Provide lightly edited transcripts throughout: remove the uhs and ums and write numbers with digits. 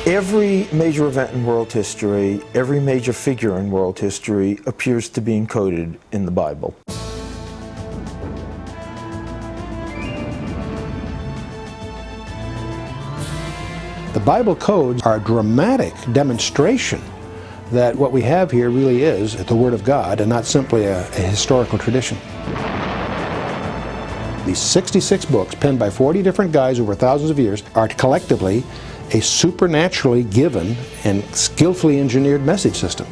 Every major event in world history, every major figure in world history appears to be encoded in the Bible. The Bible codes are a dramatic demonstration that what we have here really is the Word of God and not simply a historical tradition. These 66 books, penned by 40 different guys over thousands of years, are collectively a supernaturally given and skillfully engineered message system.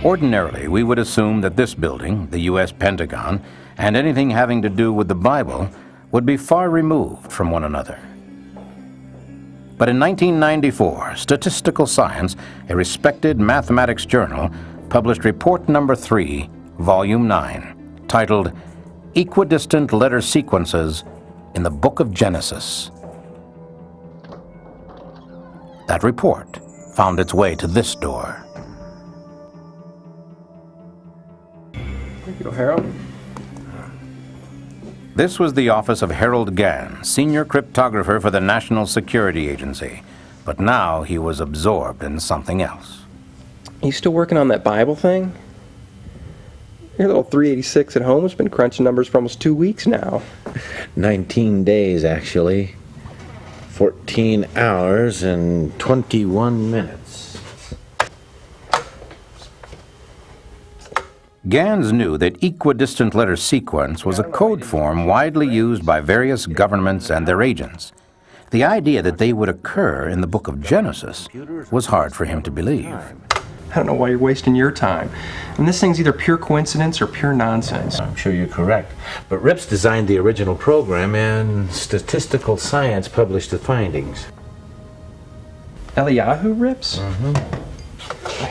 Ordinarily, we would assume that this building, the U.S. Pentagon, and anything having to do with the Bible would be far removed from one another. But in 1994, Statistical Science, a respected mathematics journal, published Report Number 3, Volume 9, titled Equidistant Letter Sequences in the Book of Genesis. That report found its way to this door. Thank you, Harold. This was the office of Harold Gans, senior cryptographer for the National Security Agency. But now he was absorbed in something else. You still working on that Bible thing? Your little 386 at home has been crunching numbers for almost 2 weeks now. 19 days, actually. 14 hours and 21 minutes. Gans knew that equidistant letter sequence was a code form widely used by various governments and their agents. The idea that they would occur in the book of Genesis was hard for him to believe. I don't know why you're wasting your time. And this thing's either pure coincidence or pure nonsense. I'm sure you're correct. But Rips designed the original program, and Statistical Science published the findings. Eliyahu Rips?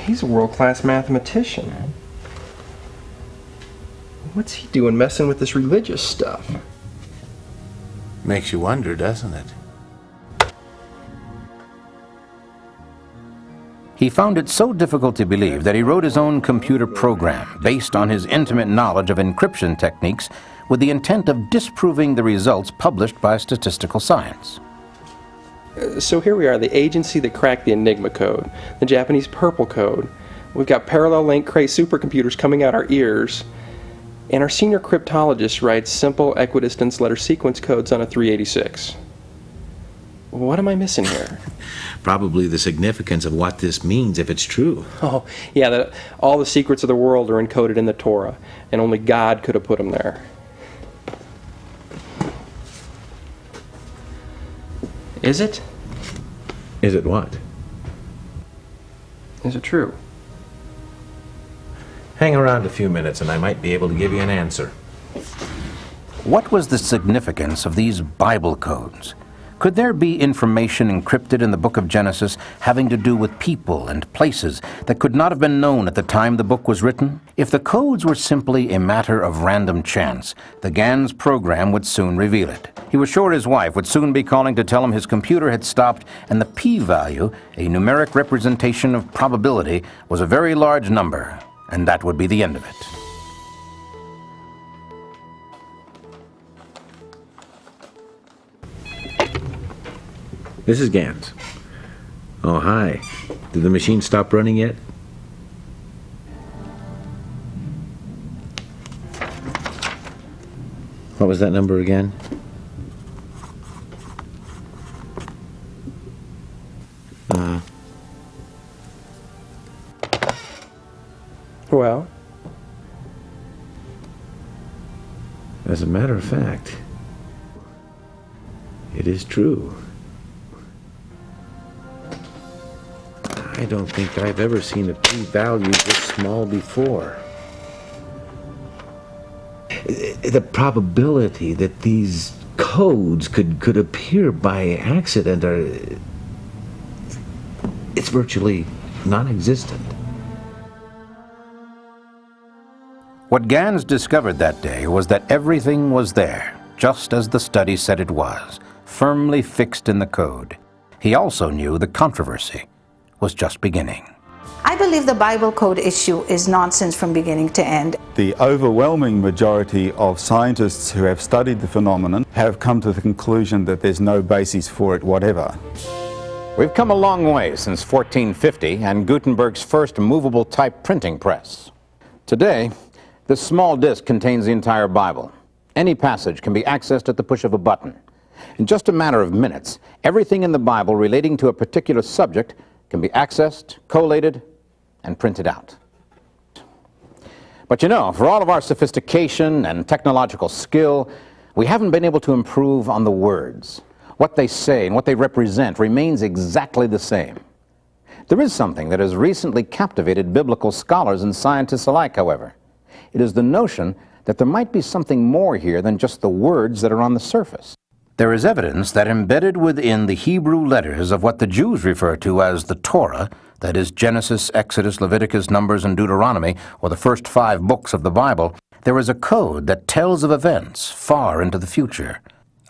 He's a world-class mathematician. What's he doing messing with this religious stuff? Makes you wonder, doesn't it? He found it so difficult to believe that he wrote his own computer program based on his intimate knowledge of encryption techniques with the intent of disproving the results published by Statistical Science. So here we are, the agency that cracked the Enigma code, the Japanese Purple code. We've got parallel link Cray supercomputers coming out our ears, and our senior cryptologist writes simple equidistance letter sequence codes on a 386. What am I missing here? Probably the significance of what this means if it's true. Oh, yeah, that all the secrets of the world are encoded in the Torah, and only God could have put them there. Is it? Is it what? Is it true? Hang around a few minutes and I might be able to give you an answer. What was the significance of these Bible codes? Could there be information encrypted in the book of Genesis having to do with people and places that could not have been known at the time the book was written? If the codes were simply a matter of random chance, the Gans program would soon reveal it. He was sure his wife would soon be calling to tell him his computer had stopped and the p-value, a numeric representation of probability, was a very large number, and that would be the end of it. This is Gans. Oh, hi. Did the machine stop running yet? What was that number again? Well? As a matter of fact, it is true. I don't think I've ever seen a p-value this small before. The probability that these codes could appear by accident it's virtually non-existent. What Gans discovered that day was that everything was there, just as the study said it was, firmly fixed in the code. He also knew the controversy was just beginning. I believe the Bible code issue is nonsense from beginning to end. The overwhelming majority of scientists who have studied the phenomenon have come to the conclusion that there's no basis for it whatever. We've come a long way since 1450 and Gutenberg's first movable type printing press. Today, this small disc contains the entire Bible. Any passage can be accessed at the push of a button. In just a matter of minutes, everything in the Bible relating to a particular subject can be accessed, collated, and printed out. But you know, for all of our sophistication and technological skill, we haven't been able to improve on the words. What they say and what they represent remains exactly the same. There is something that has recently captivated biblical scholars and scientists alike, however. It is the notion that there might be something more here than just the words that are on the surface. There is evidence that embedded within the Hebrew letters of what the Jews refer to as the Torah, that is Genesis, Exodus, Leviticus, Numbers, and Deuteronomy, or the first 5 books of the Bible, there is a code that tells of events far into the future.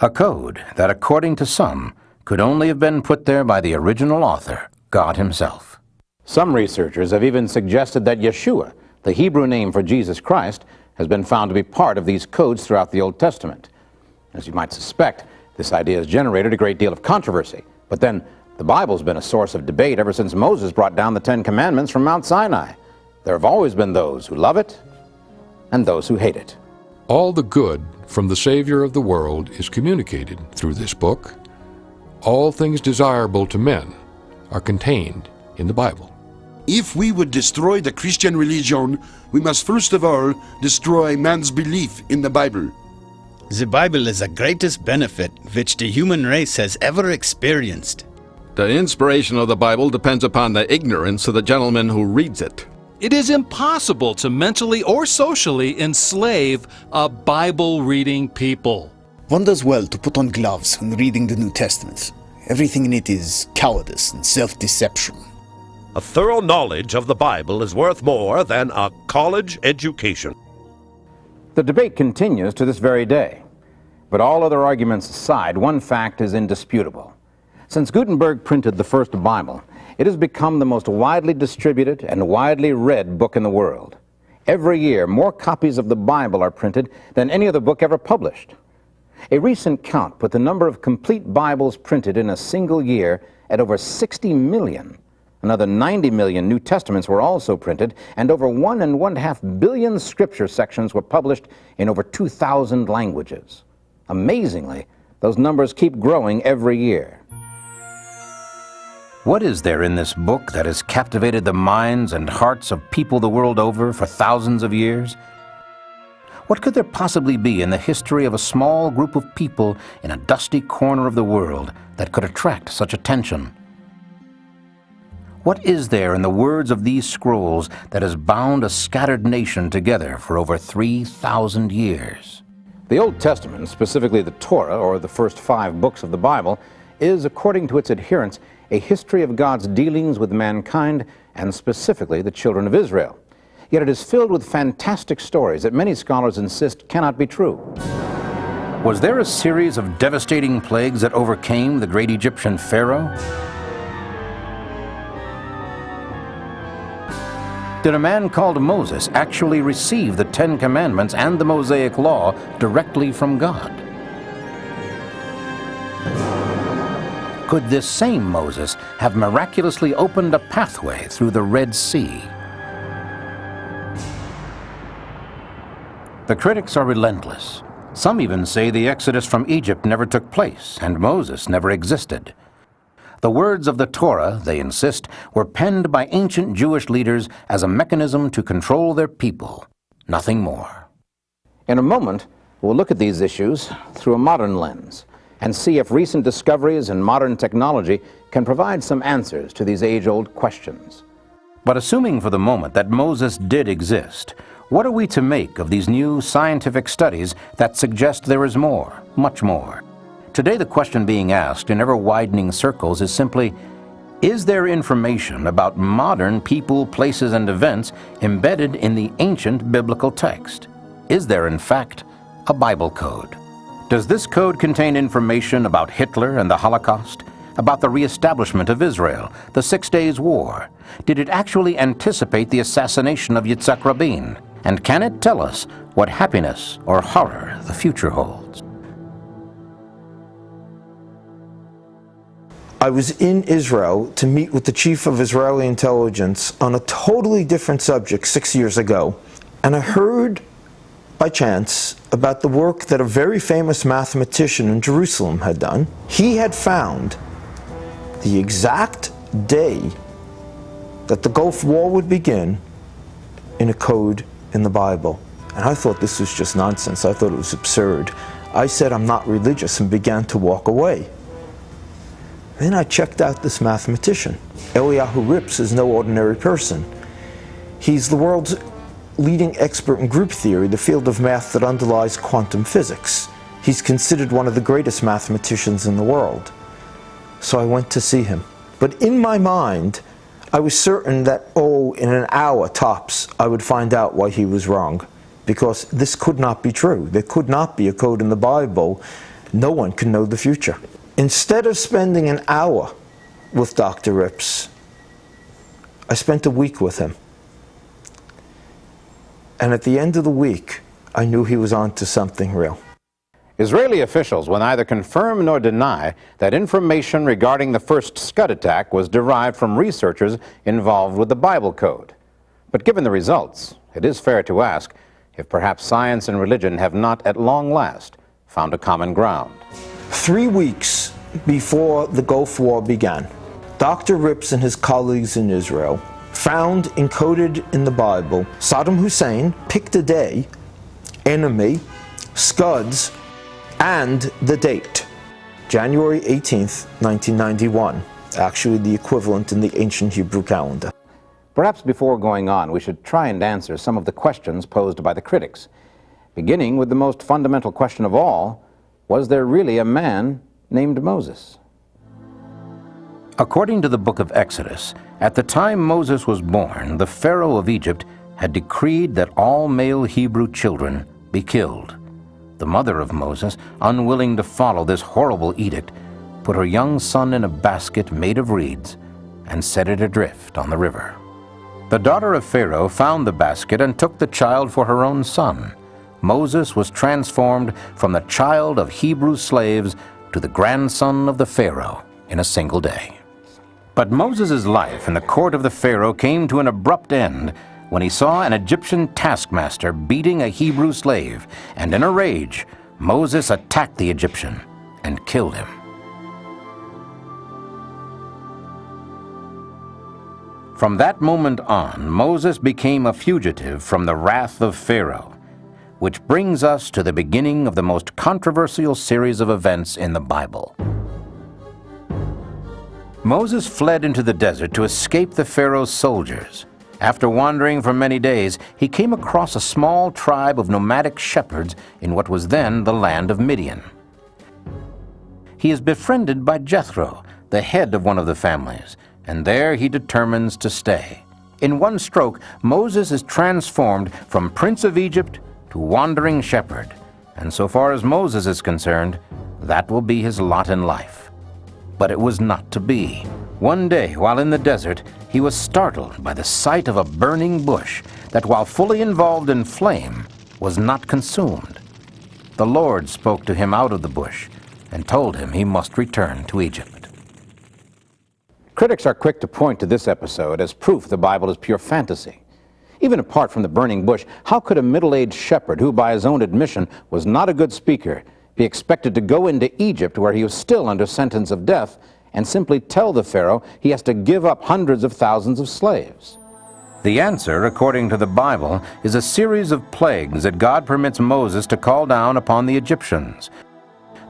A code that, according to some, could only have been put there by the original author, God himself. Some researchers have even suggested that Yeshua, the Hebrew name for Jesus Christ, has been found to be part of these codes throughout the Old Testament. As you might suspect, this idea has generated a great deal of controversy. But then, the Bible's been a source of debate ever since Moses brought down the 10 Commandments from Mount Sinai. There have always been those who love it and those who hate it. All the good from the Savior of the world is communicated through this book. All things desirable to men are contained in the Bible. If we would destroy the Christian religion, we must first of all destroy man's belief in the Bible. The Bible is the greatest benefit which the human race has ever experienced. The inspiration of the Bible depends upon the ignorance of the gentleman who reads it. It is impossible to mentally or socially enslave a Bible-reading people. One does well to put on gloves when reading the New Testament. Everything in it is cowardice and self-deception. A thorough knowledge of the Bible is worth more than a college education. The debate continues to this very day. But all other arguments aside, one fact is indisputable. Since Gutenberg printed the first Bible, it has become the most widely distributed and widely read book in the world. Every year, more copies of the Bible are printed than any other book ever published. A recent count put the number of complete Bibles printed in a single year at over 60 million. Another 90 million New Testaments were also printed, and over 1.5 billion scripture sections were published in over 2,000 languages. Amazingly, those numbers keep growing every year. What is there in this book that has captivated the minds and hearts of people the world over for thousands of years? What could there possibly be in the history of a small group of people in a dusty corner of the world that could attract such attention? What is there in the words of these scrolls that has bound a scattered nation together for over 3,000 years? The Old Testament, specifically the Torah, or the first 5 books of the Bible, is, according to its adherents, a history of God's dealings with mankind, and specifically the children of Israel. Yet it is filled with fantastic stories that many scholars insist cannot be true. Was there a series of devastating plagues that overcame the great Egyptian Pharaoh? Did a man called Moses actually receive the 10 Commandments and the Mosaic Law directly from God? Could this same Moses have miraculously opened a pathway through the Red Sea? The critics are relentless. Some even say the Exodus from Egypt never took place and Moses never existed. The words of the Torah, they insist, were penned by ancient Jewish leaders as a mechanism to control their people, nothing more. In a moment, we'll look at these issues through a modern lens and see if recent discoveries in modern technology can provide some answers to these age-old questions. But assuming for the moment that Moses did exist, what are we to make of these new scientific studies that suggest there is more, much more? Today, the question being asked in ever-widening circles is simply, is there information about modern people, places, and events embedded in the ancient biblical text? Is there, in fact, a Bible code? Does this code contain information about Hitler and the Holocaust, about the reestablishment of Israel, the 6 Days' War? Did it actually anticipate the assassination of Yitzhak Rabin? And can it tell us what happiness or horror the future holds? I was in Israel to meet with the chief of Israeli intelligence on a totally different subject 6 years ago, and I heard by chance about the work that a very famous mathematician in Jerusalem had done. He had found the exact day that the Gulf War would begin in a code in the Bible. And I thought this was just nonsense. I thought it was absurd. I said, I'm not religious, and began to walk away. Then I checked out this mathematician. Eliyahu Rips is no ordinary person. He's the world's leading expert in group theory, the field of math that underlies quantum physics. He's considered one of the greatest mathematicians in the world. So I went to see him. But in my mind, I was certain that, in an hour tops, I would find out why he was wrong. Because this could not be true. There could not be a code in the Bible. No one can know the future. Instead of spending an hour with Dr. Rips, I spent a week with him. And at the end of the week, I knew he was on to something real. Israeli officials will neither confirm nor deny that information regarding the first Scud attack was derived from researchers involved with the Bible code. But given the results, it is fair to ask if perhaps science and religion have not at long last found a common ground. 3 weeks before the Gulf War began, Dr. Rips and his colleagues in Israel found encoded in the Bible, Saddam Hussein picked a day, enemy, Scuds, and the date, January 18th, 1991, actually the equivalent in the ancient Hebrew calendar. Perhaps before going on, we should try and answer some of the questions posed by the critics. Beginning with the most fundamental question of all, was there really a man named Moses? According to the book of Exodus, at the time Moses was born, the Pharaoh of Egypt had decreed that all male Hebrew children be killed. The mother of Moses, unwilling to follow this horrible edict, put her young son in a basket made of reeds and set it adrift on the river. The daughter of Pharaoh found the basket and took the child for her own son. Moses was transformed from the child of Hebrew slaves to the grandson of the Pharaoh in a single day. But Moses' life in the court of the Pharaoh came to an abrupt end when he saw an Egyptian taskmaster beating a Hebrew slave, and in a rage, Moses attacked the Egyptian and killed him. From that moment on, Moses became a fugitive from the wrath of Pharaoh, which brings us to the beginning of the most controversial series of events in the Bible. Moses fled into the desert to escape the Pharaoh's soldiers. After wandering for many days, he came across a small tribe of nomadic shepherds in what was then the land of Midian. He is befriended by Jethro, the head of one of the families, and there he determines to stay. In one stroke, Moses is transformed from Prince of Egypt to wandering shepherd, and so far as Moses is concerned, that will be his lot in life. But it was not to be. One day, while in the desert, he was startled by the sight of a burning bush that, while fully involved in flame, was not consumed. The Lord spoke to him out of the bush and told him he must return to Egypt. Critics are quick to point to this episode as proof the Bible is pure fantasy. Even apart from the burning bush, how could a middle-aged shepherd, who by his own admission was not a good speaker, be expected to go into Egypt, where he was still under sentence of death, and simply tell the Pharaoh he has to give up hundreds of thousands of slaves? The answer, according to the Bible, is a series of plagues that God permits Moses to call down upon the Egyptians.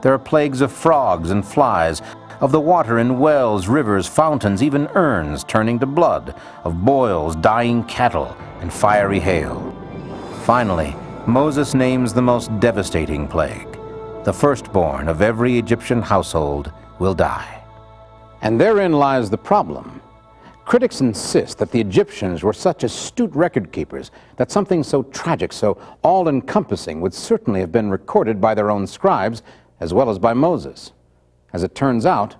There are plagues of frogs and flies, of the water in wells, rivers, fountains, even urns turning to blood, of boils, dying cattle, and fiery hail. Finally, Moses names the most devastating plague. The firstborn of every Egyptian household will die. And therein lies the problem. Critics insist that the Egyptians were such astute record keepers that something so tragic, so all-encompassing, would certainly have been recorded by their own scribes as well as by Moses. As it turns out,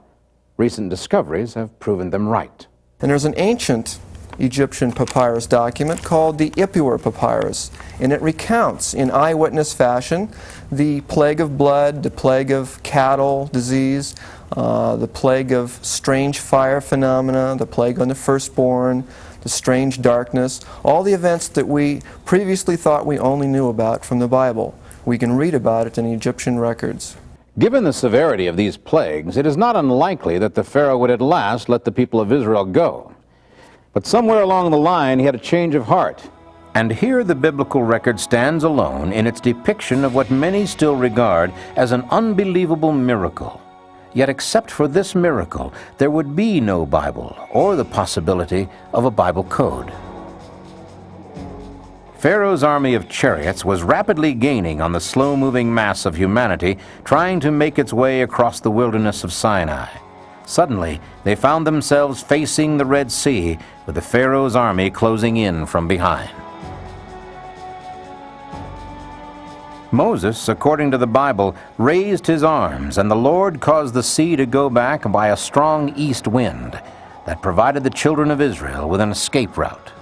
Recent discoveries have proven them right. And there's an ancient Egyptian papyrus document called the Ipuwer Papyrus, and it recounts in eyewitness fashion the plague of blood, the plague of cattle disease, the plague of strange fire phenomena, the plague on the firstborn, the strange darkness, all the events that we previously thought we only knew about from the Bible. We can read about it in Egyptian records. Given the severity of these plagues, it is not unlikely that the Pharaoh would at last let the people of Israel go. But somewhere along the line, he had a change of heart. And here the biblical record stands alone in its depiction of what many still regard as an unbelievable miracle. Yet except for this miracle, there would be no Bible or the possibility of a Bible code. Pharaoh's army of chariots was rapidly gaining on the slow-moving mass of humanity trying to make its way across the wilderness of Sinai. Suddenly, they found themselves facing the Red Sea, with the Pharaoh's army closing in from behind. Moses, according to the Bible, raised his arms, and the Lord caused the sea to go back by a strong east wind that provided the children of Israel with an escape route.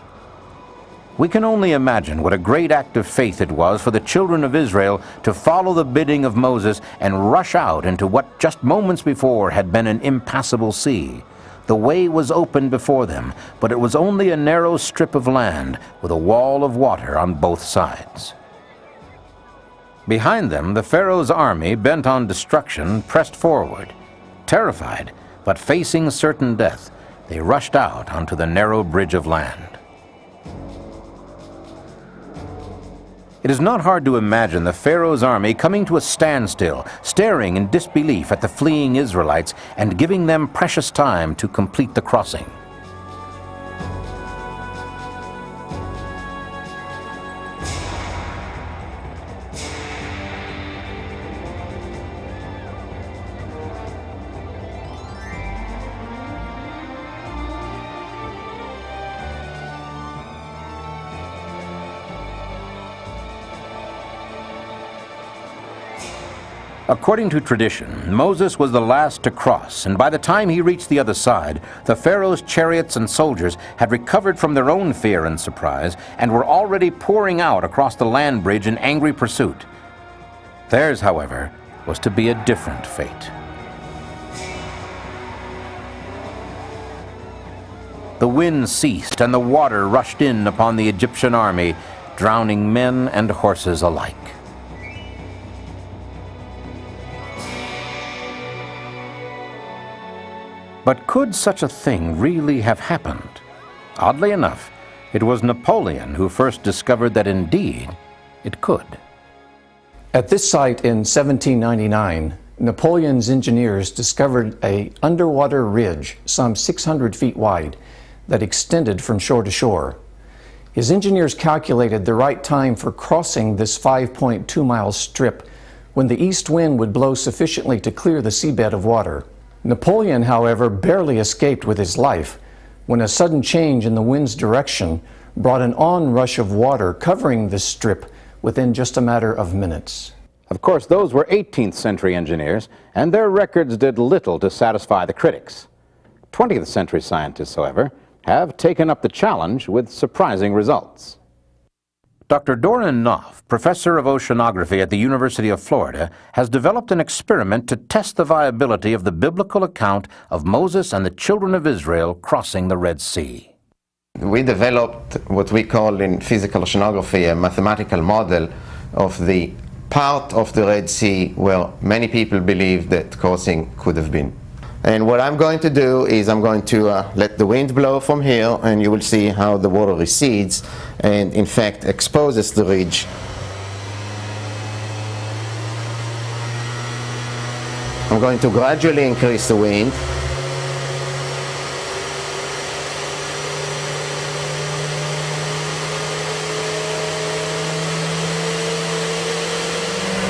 We can only imagine what a great act of faith it was for the children of Israel to follow the bidding of Moses and rush out into what just moments before had been an impassable sea. The way was open before them, but it was only a narrow strip of land with a wall of water on both sides. Behind them, the Pharaoh's army, bent on destruction, pressed forward. Terrified, but facing certain death, they rushed out onto the narrow bridge of land. It is not hard to imagine the Pharaoh's army coming to a standstill, staring in disbelief at the fleeing Israelites and giving them precious time to complete the crossing. According to tradition, Moses was the last to cross, and by the time he reached the other side, the Pharaoh's chariots and soldiers had recovered from their own fear and surprise and were already pouring out across the land bridge in angry pursuit. Theirs, however, was to be a different fate. The wind ceased and the water rushed in upon the Egyptian army, drowning men and horses alike. But could such a thing really have happened? Oddly enough, it was Napoleon who first discovered that indeed it could. At this site in 1799, Napoleon's engineers discovered an underwater ridge some 600 feet wide that extended from shore to shore. His engineers calculated the right time for crossing this 5.2-mile strip when the east wind would blow sufficiently to clear the seabed of water. Napoleon, however, barely escaped with his life when a sudden change in the wind's direction brought an onrush of water covering this strip within just a matter of minutes. Of course, those were 18th century engineers, and their records did little to satisfy the critics. 20th century scientists, however, have taken up the challenge with surprising results. Dr. Doran Knopf, professor of oceanography at the University of Florida, has developed an experiment to test the viability of the biblical account of Moses and the children of Israel crossing the Red Sea. We developed what we call in physical oceanography a mathematical model of the part of the Red Sea where many people believe that crossing could have been. And what I'm going to do is I'm going to let the wind blow from here, and you will see how the water recedes and in fact exposes the ridge. I'm going to gradually increase the wind.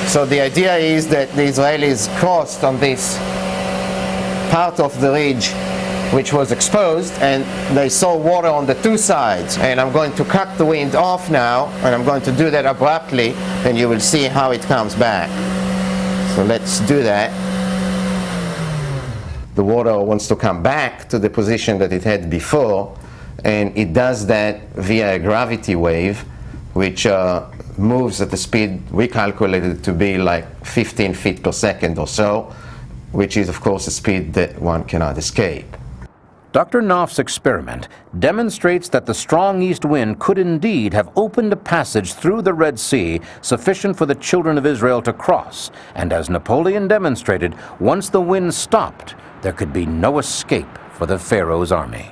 So the idea is that the Israelis crossed on this part of the ridge which was exposed, and they saw water on the two sides. And I'm going to cut the wind off now, and I'm going to do that abruptly, and you will see how it comes back. So let's do that. the water wants to come back to the position that it had before, and it does that via a gravity wave, which moves at the speed we calculated to be like 15 feet per second or so, which is, of course, a speed that one cannot escape. Dr. Knopf's experiment demonstrates that the strong east wind could indeed have opened a passage through the Red Sea sufficient for the children of Israel to cross, and as Napoleon demonstrated, once the wind stopped, there could be no escape for the Pharaoh's army.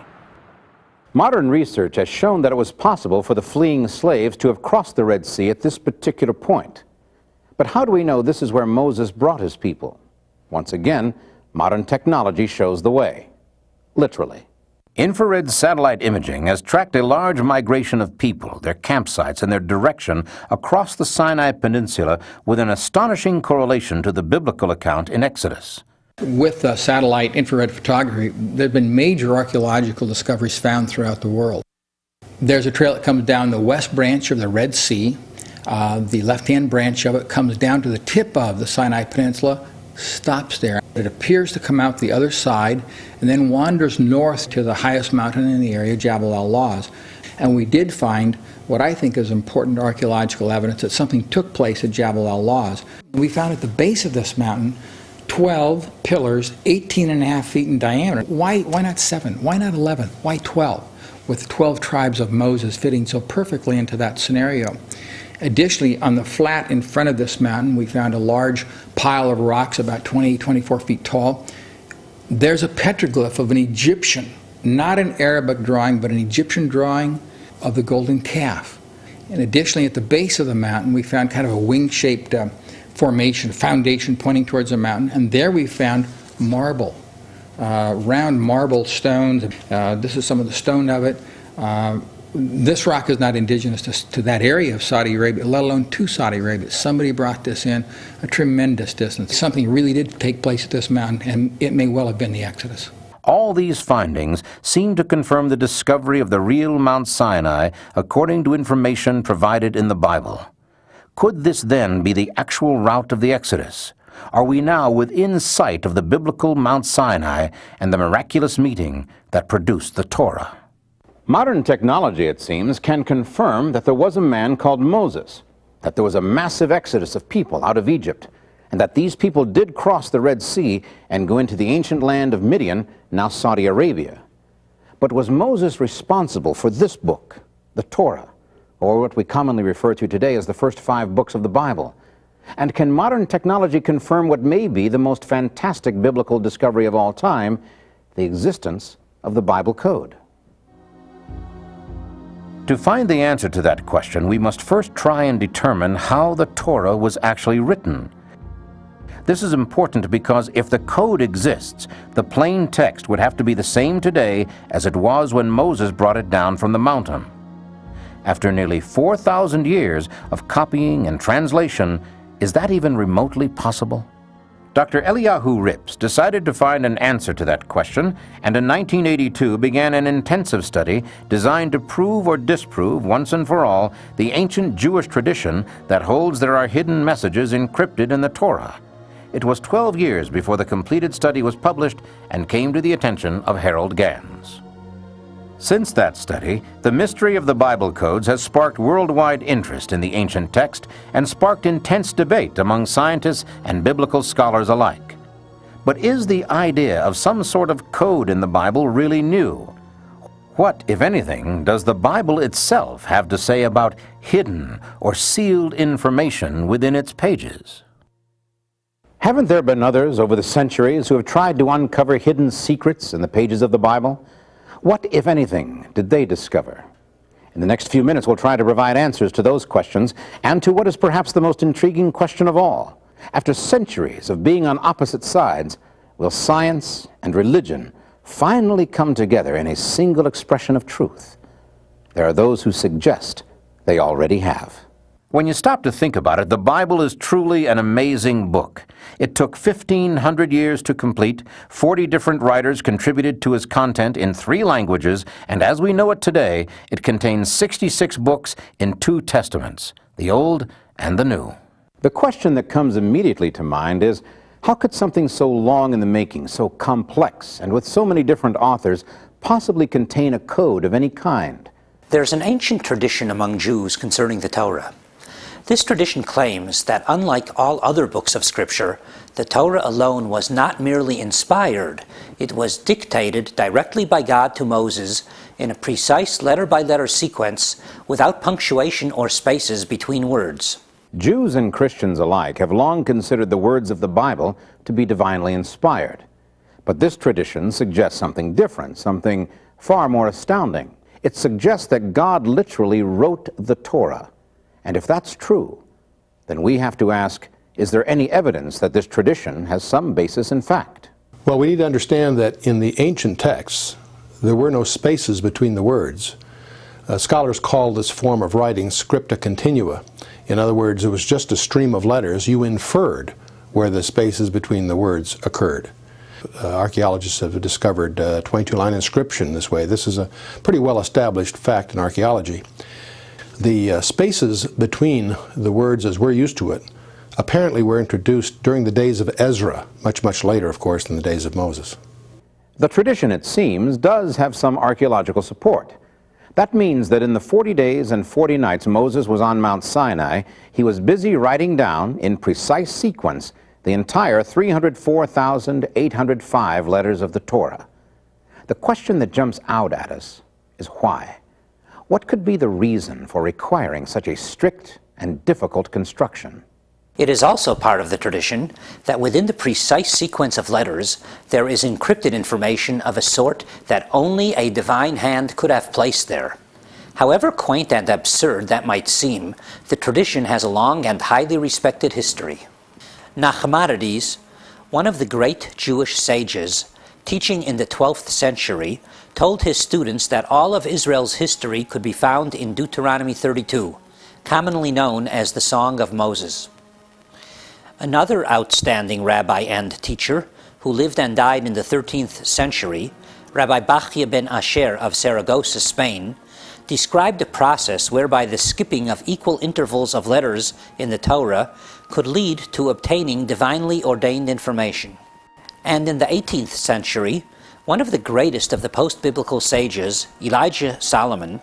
Modern research has shown that it was possible for the fleeing slaves to have crossed the Red Sea at this particular point. But how do we know this is where Moses brought his people? Once again, modern technology shows the way. Literally. Infrared satellite imaging has tracked a large migration of people, their campsites, and their direction across the Sinai Peninsula with an astonishing correlation to the biblical account in Exodus. With satellite infrared photography, there have been major archaeological discoveries found throughout the world. There's a trail that comes down the west branch of the Red Sea. The left-hand branch of it comes down to the tip of the Sinai Peninsula, stops there. It appears to come out the other side and then wanders north to the highest mountain in the area, Jabal al-Lawz. And we did find what I think is important archaeological evidence that something took place at Jabal al-Lawz. We found at the base of this mountain 12 pillars, 18.5 feet in diameter. Why not 7? Why not 11? Why 12? With 12 tribes of Moses fitting so perfectly into that scenario. Additionally, on the flat in front of this mountain, we found a large pile of rocks about 24 feet tall. There's a petroglyph of an Egyptian, not an Arabic drawing, but an Egyptian drawing of the golden calf. And additionally, at the base of the mountain, we found kind of a wing-shaped formation, foundation pointing towards the mountain, and there we found marble, round marble stones. This is some of the stone of it. This rock is not indigenous to that area of Saudi Arabia, let alone to Saudi Arabia. Somebody brought this in a tremendous distance. Something really did take place at this mountain, and it may well have been the Exodus. All these findings seem to confirm the discovery of the real Mount Sinai according to information provided in the Bible. Could this then be the actual route of the Exodus? Are we now within sight of the biblical Mount Sinai and the miraculous meeting that produced the Torah? Modern technology, it seems, can confirm that there was a man called Moses, that there was a massive exodus of people out of Egypt, and that these people did cross the Red Sea and go into the ancient land of Midian, now Saudi Arabia. But was Moses responsible for this book, the Torah, or what we commonly refer to today as the first 5 books of the Bible? And can modern technology confirm what may be the most fantastic biblical discovery of all time, the existence of the Bible code? To find the answer to that question, we must first try and determine how the Torah was actually written. This is important because if the code exists, the plain text would have to be the same today as it was when Moses brought it down from the mountain. After nearly 4,000 years of copying and translation, is that even remotely possible? Dr. Eliyahu Rips decided to find an answer to that question, and in 1982 began an intensive study designed to prove or disprove once and for all the ancient Jewish tradition that holds there are hidden messages encrypted in the Torah. It was 12 years before the completed study was published and came to the attention of Harold Gans. Since that study, the mystery of the Bible codes has sparked worldwide interest in the ancient text and sparked intense debate among scientists and biblical scholars alike. But is the idea of some sort of code in the Bible really new? What, if anything, does the Bible itself have to say about hidden or sealed information within its pages? Haven't there been others over the centuries who have tried to uncover hidden secrets in the pages of the Bible? What, if anything, did they discover? In the next few minutes, we'll try to provide answers to those questions and to what is perhaps the most intriguing question of all. After centuries of being on opposite sides, will science and religion finally come together in a single expression of truth? There are those who suggest they already have. When you stop to think about it, the Bible is truly an amazing book. It took 1,500 years to complete, 40 different writers contributed to its content in 3 languages, and as we know it today, it contains 66 books in 2 testaments, the Old and the New. The question that comes immediately to mind is, How could something so long in the making, so complex, and with so many different authors, possibly contain a code of any kind? There's an ancient tradition among Jews concerning the Torah. This tradition claims that unlike all other books of Scripture, the Torah alone was not merely inspired, it was dictated directly by God to Moses in a precise letter-by-letter sequence without punctuation or spaces between words. Jews and Christians alike have long considered the words of the Bible to be divinely inspired. But this tradition suggests something different, something far more astounding. It suggests that God literally wrote the Torah. And if that's true, then we have to ask, is there any evidence that this tradition has some basis in fact? Well, we need to understand that in the ancient texts, there were no spaces between the words. Scholars call this form of writing scripta continua. In other words, it was just a stream of letters. You inferred where the spaces between the words occurred. Archaeologists have discovered 22-line inscription this way. This is a pretty well-established fact in archaeology. The spaces between the words as we're used to it apparently were introduced during the days of Ezra, much later, of course, than the days of Moses. The tradition, it seems, does have some archaeological support. That means that in the 40 days and 40 nights Moses was on Mount Sinai, he was busy writing down, in precise sequence, the entire 304,805 letters of the Torah. The question that jumps out at us is why? What could be the reason for requiring such a strict and difficult construction? It is also part of the tradition that within the precise sequence of letters, there is encrypted information of a sort that only a divine hand could have placed there. However quaint and absurd that might seem, the tradition has a long and highly respected history. Nachmanides, one of the great Jewish sages, teaching in the 12th century, told his students that all of Israel's history could be found in Deuteronomy 32, commonly known as the Song of Moses. Another outstanding rabbi and teacher, who lived and died in the 13th century, Rabbi Bachya ben Asher of Saragossa, Spain, described a process whereby the skipping of equal intervals of letters in the Torah could lead to obtaining divinely ordained information. And in the 18th century, one of the greatest of the post-biblical sages, Elijah Solomon,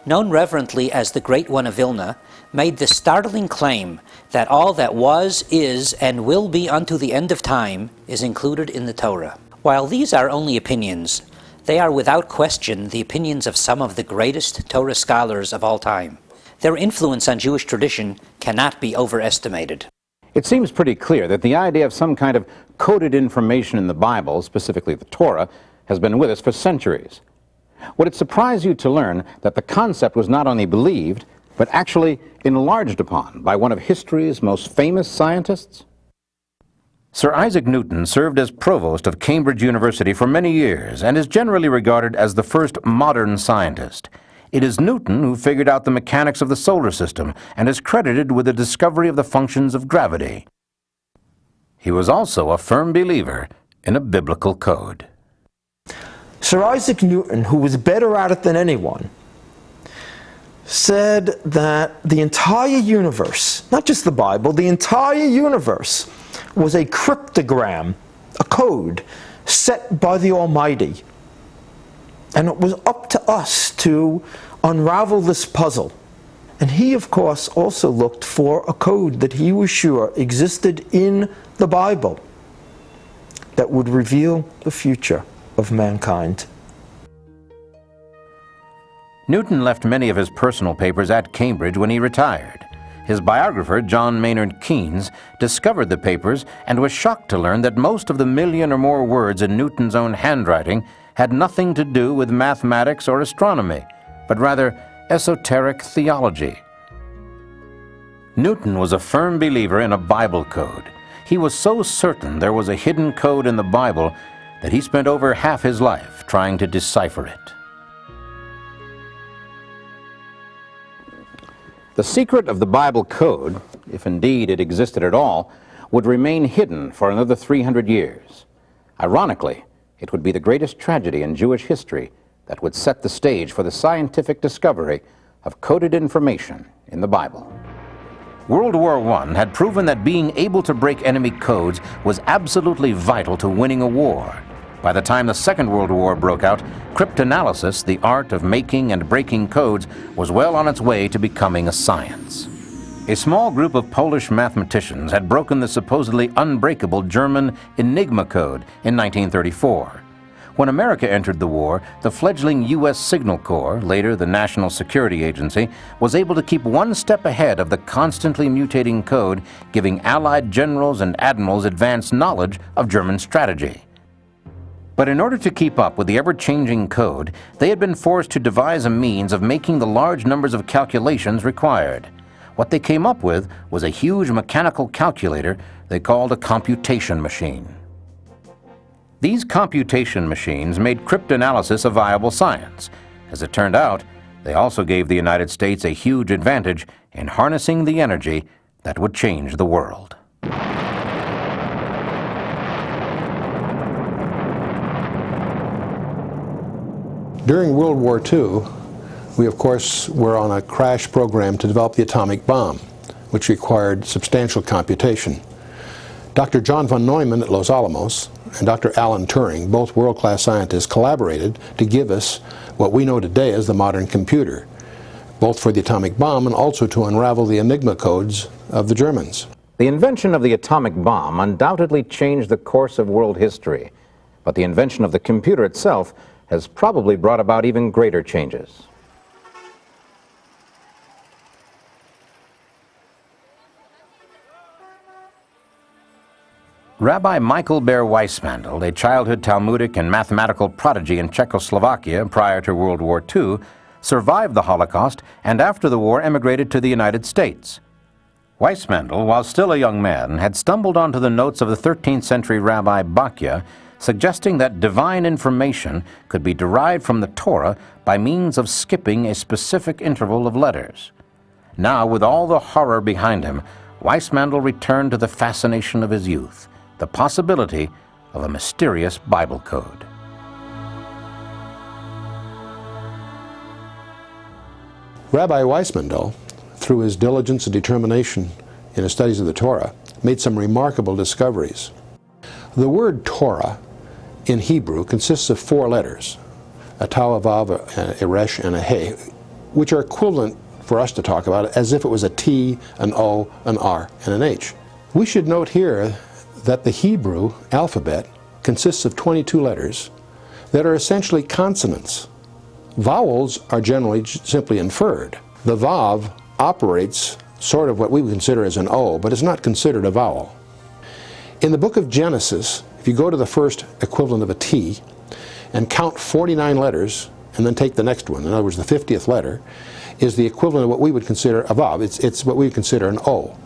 known reverently as the Great One of Vilna, made the startling claim that all that was, is, and will be unto the end of time is included in the Torah. While these are only opinions, they are without question the opinions of some of the greatest Torah scholars of all time. Their influence on Jewish tradition cannot be overestimated. It seems pretty clear that the idea of some kind of coded information in the Bible, specifically the Torah, has been with us for centuries. Would it surprise you to learn that the concept was not only believed, but actually enlarged upon by one of history's most famous scientists? Sir Isaac Newton served as provost of Cambridge University for many years and is generally regarded as the first modern scientist. It is Newton who figured out the mechanics of the solar system and is credited with the discovery of the functions of gravity. He was also a firm believer in a biblical code. Sir Isaac Newton, who was better at it than anyone, said that the entire universe, not just the Bible, the entire universe was a cryptogram, a code set by the Almighty. And it was up to us to unravel this puzzle. And he, of course, also looked for a code that he was sure existed in the Bible that would reveal the future of mankind. Newton left many of his personal papers at Cambridge when he retired. His biographer, John Maynard Keynes, discovered the papers and was shocked to learn that most of the 1 million or more words in Newton's own handwriting had nothing to do with mathematics or astronomy, but rather esoteric theology. Newton was a firm believer in a Bible code. He was so certain there was a hidden code in the Bible that he spent over half his life trying to decipher it. The secret of the Bible code, if indeed it existed at all, would remain hidden for another 300 years. Ironically, it would be the greatest tragedy in Jewish history that would set the stage for the scientific discovery of coded information in the Bible. World War I had proven that being able to break enemy codes was absolutely vital to winning a war. By the time the Second World War broke out, cryptanalysis, the art of making and breaking codes, was well on its way to becoming a science. A small group of Polish mathematicians had broken the supposedly unbreakable German Enigma code in 1934. When America entered the war, the fledgling U.S. Signal Corps, later the National Security Agency, was able to keep one step ahead of the constantly mutating code, giving Allied generals and admirals advanced knowledge of German strategy. But in order to keep up with the ever-changing code, they had been forced to devise a means of making the large numbers of calculations required. What they came up with was a huge mechanical calculator they called a computation machine. These computation machines made cryptanalysis a viable science. As it turned out, they also gave the United States a huge advantage in harnessing the energy that would change the world. During World War II, we of course were on a crash program to develop the atomic bomb, which required substantial computation. Dr. John von Neumann at Los Alamos and Dr. Alan Turing, both world-class scientists, collaborated to give us what we know today as the modern computer, both for the atomic bomb and also to unravel the Enigma codes of the Germans. The invention of the atomic bomb undoubtedly changed the course of world history, but the invention of the computer itself has probably brought about even greater changes. Rabbi Michael Ber Weissmandal, a childhood Talmudic and mathematical prodigy in Czechoslovakia prior to World War II, survived the Holocaust and after the war emigrated to the United States. Weissmandal, while still a young man, had stumbled onto the notes of the 13th century Rabbi Bakya, suggesting that divine information could be derived from the Torah by means of skipping a specific interval of letters. Now, with all the horror behind him, Weissmandal returned to the fascination of his youth, the possibility of a mysterious Bible code. Rabbi Weissmandal, through his diligence and determination in his studies of the Torah, made some remarkable discoveries. The word Torah in Hebrew consists of 4 letters, a tau, a vav, a resh, and a he, which are equivalent for us to talk about it as if it was a T, an O, an R, and an H. We should note here that the Hebrew alphabet consists of 22 letters that are essentially consonants. Vowels are generally simply inferred. The vav operates sort of what we would consider as an O, but is not considered a vowel. In the book of Genesis, if you go to the first equivalent of a T and count 49 letters and then take the next one, in other words the 50th letter, is the equivalent of what we would consider a vav. It's what we would consider an O.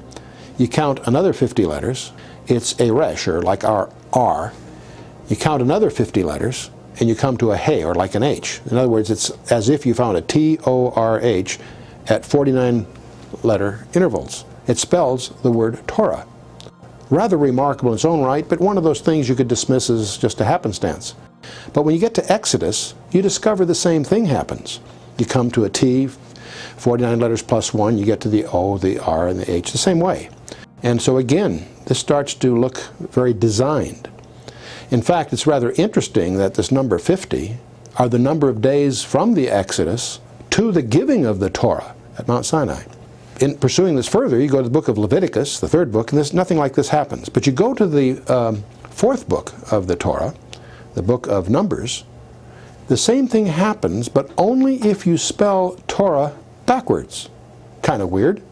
You count another 50 letters, it's a resh, or like our R. You count another 50 letters, and you come to a he, or like an H. In other words, it's as if you found a T-O-R-H at 49 letter intervals. It spells the word Torah. Rather remarkable in its own right, but one of those things you could dismiss as just a happenstance. But when you get to Exodus, you discover the same thing happens. You come to a T, 49 letters plus 1, you get to the O, the R, and the H the same way. And so again, this starts to look very designed. In fact, it's rather interesting that this number 50 are the number of days from the Exodus to the giving of the Torah at Mount Sinai. In pursuing this further, you go to the book of Leviticus, the 3rd book, and nothing like this happens. But you go to the 4th book of the Torah, the book of Numbers, the same thing happens, but only if you spell Torah backwards. Kind of weird.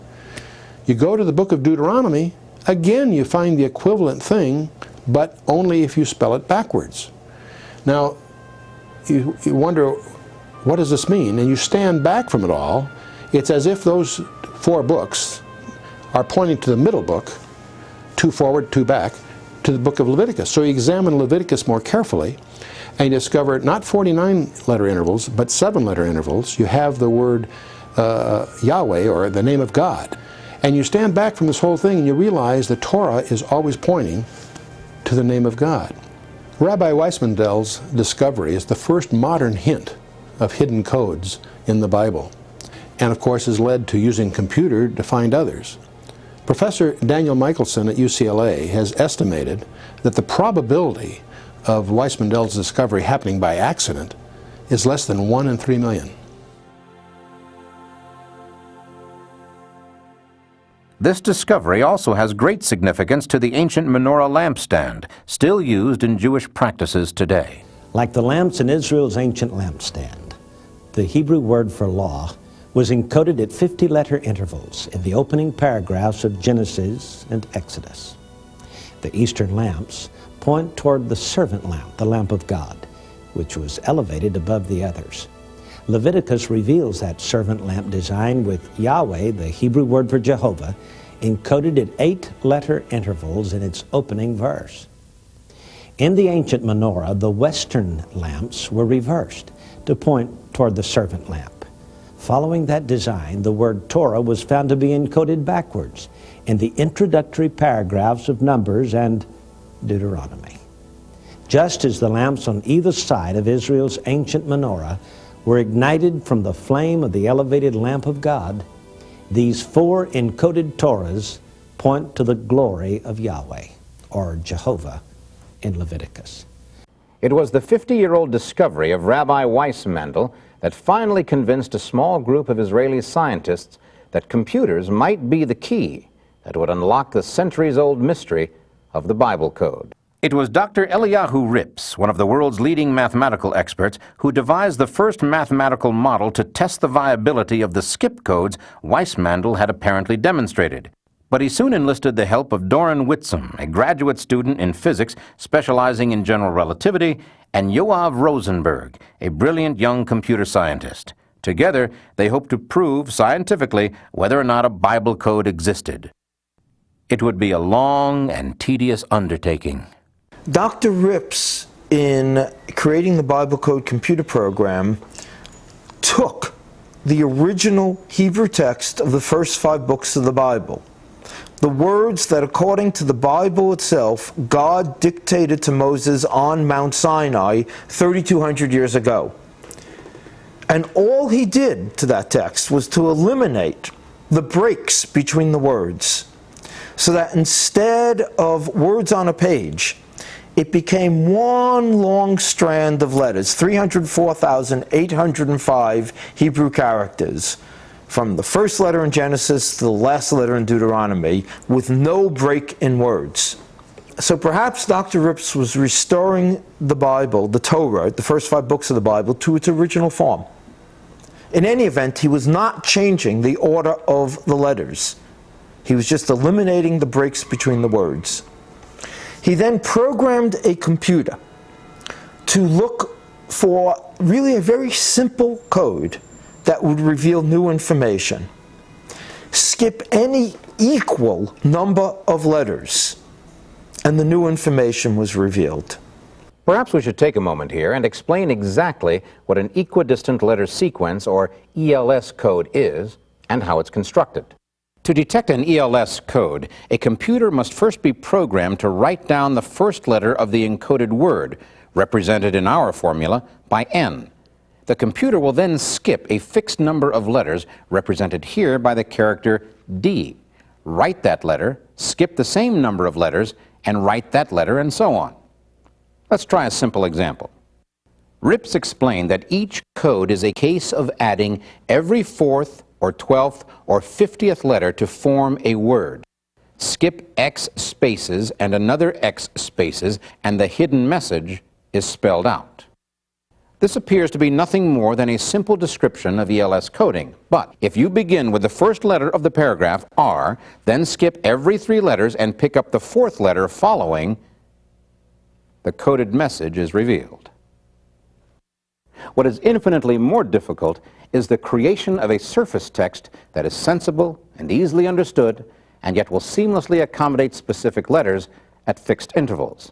You go to the book of Deuteronomy, again you find the equivalent thing, but only if you spell it backwards. Now, you wonder, what does this mean? And you stand back from it all. It's as if those 4 books are pointing to the middle book, 2 forward, 2 back, to the book of Leviticus. So you examine Leviticus more carefully, and you discover not 49 letter intervals, but 7 letter intervals. You have the word Yahweh, or the name of God. And you stand back from this whole thing and you realize the Torah is always pointing to the name of God. Rabbi Weissmandal's discovery is the first modern hint of hidden codes in the Bible, and of course has led to using computer to find others. Professor Daniel Michelson at UCLA has estimated that the probability of Weissmandal's discovery happening by accident is less than 1 in 3 million. This discovery also has great significance to the ancient menorah lampstand, still used in Jewish practices today. Like the lamps in Israel's ancient lampstand, the Hebrew word for law was encoded at 50-letter intervals in the opening paragraphs of Genesis and Exodus. The Eastern lamps point toward the servant lamp, the lamp of God, which was elevated above the others. Leviticus reveals that servant lamp design with Yahweh, the Hebrew word for Jehovah, encoded at 8-letter intervals in its opening verse. In the ancient menorah, the Western lamps were reversed to point toward the servant lamp. Following that design, the word Torah was found to be encoded backwards in the introductory paragraphs of Numbers and Deuteronomy. Just as the lamps on either side of Israel's ancient menorah were ignited from the flame of the elevated lamp of God, these 4 encoded Torahs point to the glory of Yahweh, or Jehovah, in Leviticus. It was the 50-year-old discovery of Rabbi Weissmandal that finally convinced a small group of Israeli scientists that computers might be the key that would unlock the centuries-old mystery of the Bible code. It was Dr. Eliyahu Rips, one of the world's leading mathematical experts, who devised the first mathematical model to test the viability of the skip codes Weissmandal had apparently demonstrated. But he soon enlisted the help of Doran Whitsom, a graduate student in physics specializing in general relativity, and Yoav Rosenberg, a brilliant young computer scientist. Together, they hoped to prove scientifically whether or not a Bible code existed. It would be a long and tedious undertaking. Dr. Rips, in creating the Bible Code computer program, took the original Hebrew text of the first 5 books of the Bible, the words that, according to the Bible itself, God dictated to Moses on Mount Sinai 3,200 years ago. And all he did to that text was to eliminate the breaks between the words, so that instead of words on a page, it became one long strand of letters, 304,805 Hebrew characters, from the first letter in Genesis to the last letter in Deuteronomy, with no break in words. So perhaps Dr. Rips was restoring the Bible, the Torah, the first 5 books of the Bible, to its original form. In any event, he was not changing the order of the letters. He was just eliminating the breaks between the words. He then programmed a computer to look for really a very simple code that would reveal new information. Skip any equal number of letters, and the new information was revealed. Perhaps we should take a moment here and explain exactly what an equidistant letter sequence, or ELS code, is and how it's constructed. To detect an ELS code, a computer must first be programmed to write down the first letter of the encoded word, represented in our formula by N. The computer will then skip a fixed number of letters, represented here by the character D. Write that letter, skip the same number of letters, and write that letter, and so on. Let's try a simple example. Rips explained that each code is a case of adding every 4th or 12th or 50th letter to form a word. Skip X spaces and another X spaces, and the hidden message is spelled out. This appears to be nothing more than a simple description of ELS coding. But if you begin with the first letter of the paragraph, R, then skip every 3 letters and pick up the 4th letter following, the coded message is revealed. What is infinitely more difficult is the creation of a surface text that is sensible and easily understood, and yet will seamlessly accommodate specific letters at fixed intervals.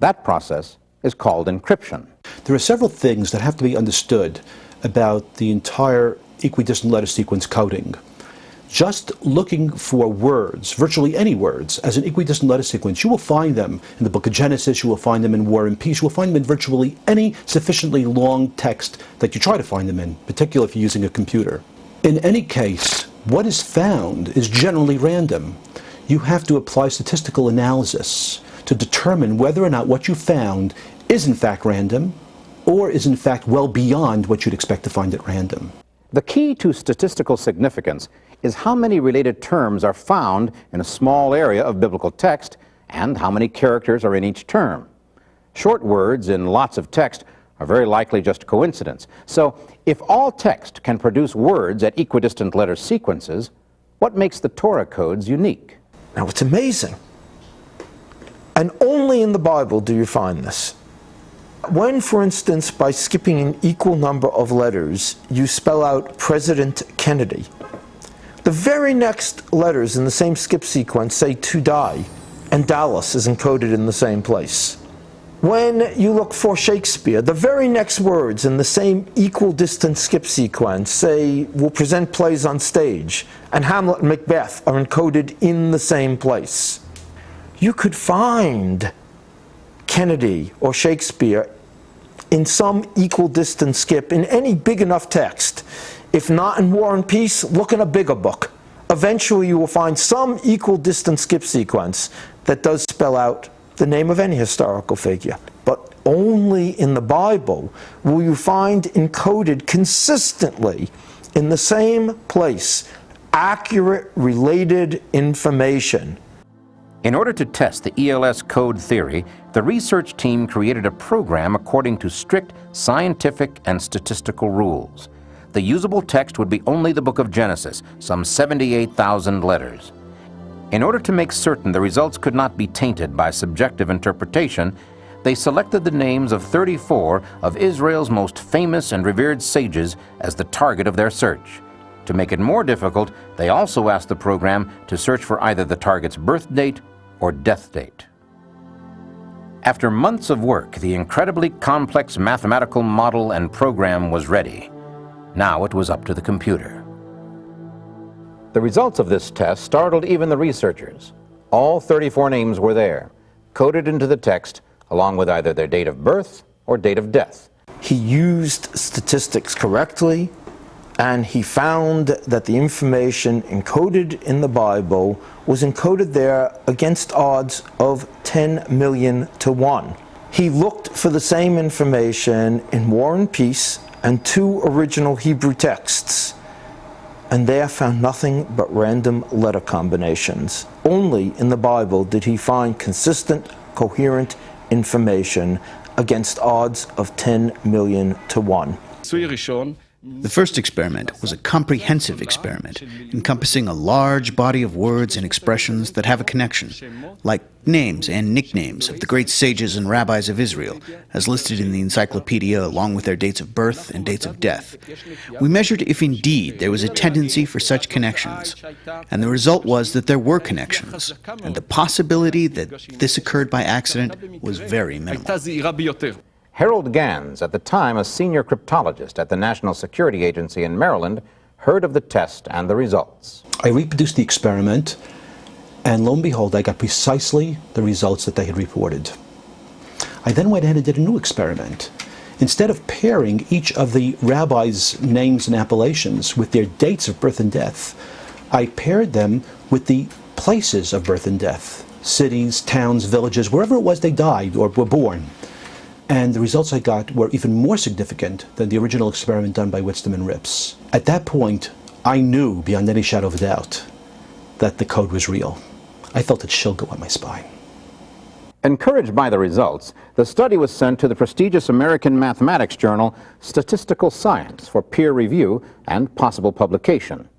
That process is called encryption. There are several things that have to be understood about the entire equidistant letter sequence coding. Just looking for words, virtually any words, as an equidistant letter sequence, you will find them in the book of Genesis, you will find them in War and Peace, you will find them in virtually any sufficiently long text that you try to find them in, particularly if you're using a computer. In any case, what is found is generally random. You have to apply statistical analysis to determine whether or not what you found is in fact random or is in fact well beyond what you'd expect to find at random. The key to statistical significance is how many related terms are found in a small area of biblical text and how many characters are in each term. Short words in lots of text are very likely just coincidence. So, if all text can produce words at equidistant letter sequences, what makes the Torah codes unique? Now, it's amazing. And only in the Bible do you find this. When, for instance, by skipping an equal number of letters, you spell out President Kennedy, the very next letters in the same skip sequence say to die, and Dallas is encoded in the same place. When you look for Shakespeare, the very next words in the same equal distance skip sequence say, we'll present plays on stage, and Hamlet and Macbeth are encoded in the same place. You could find Kennedy or Shakespeare in some equal distance skip in any big enough text. If not in War and Peace, look in a bigger book. Eventually you will find some equal distance skip sequence that does spell out the name of any historical figure. But only in the Bible will you find encoded consistently in the same place accurate related information. In order to test the ELS code theory, the research team created a program according to strict scientific and statistical rules. The usable text would be only the book of Genesis, some 78,000 letters. In order to make certain the results could not be tainted by subjective interpretation, they selected the names of 34 of Israel's most famous and revered sages as the target of their search. To make it more difficult, they also asked the program to search for either the target's birth date or death date. After months of work, the incredibly complex mathematical model and program was ready. Now it was up to the computer. The results of this test startled even the researchers. All 34 names were there, coded into the text, along with either their date of birth or date of death. He used statistics correctly, and he found that the information encoded in the Bible was encoded there against odds of 10 million to 1. He looked for the same information in War and Peace and 2 original Hebrew texts, and there found nothing but random letter combinations. Only in the Bible did he find consistent, coherent information against odds of 10 million to 1. The first experiment was a comprehensive experiment, encompassing a large body of words and expressions that have a connection, like names and nicknames of the great sages and rabbis of Israel, as listed in the encyclopedia along with their dates of birth and dates of death. We measured if indeed there was a tendency for such connections, and the result was that there were connections, and the possibility that this occurred by accident was very minimal. Harold Gans, at the time a senior cryptologist at the National Security Agency in Maryland, heard of the test and the results. I reproduced the experiment, and lo and behold, I got precisely the results that they had reported. I then went ahead and did a new experiment. Instead of pairing each of the rabbis' names and appellations with their dates of birth and death, I paired them with the places of birth and death, cities, towns, villages, wherever it was they died or were born. And the results I got were even more significant than the original experiment done by Whitstone and Rips. At that point, I knew beyond any shadow of a doubt that the code was real. I felt a chill go up my spine. Encouraged by the results, the study was sent to the prestigious American mathematics journal Statistical Science for peer review and possible publication.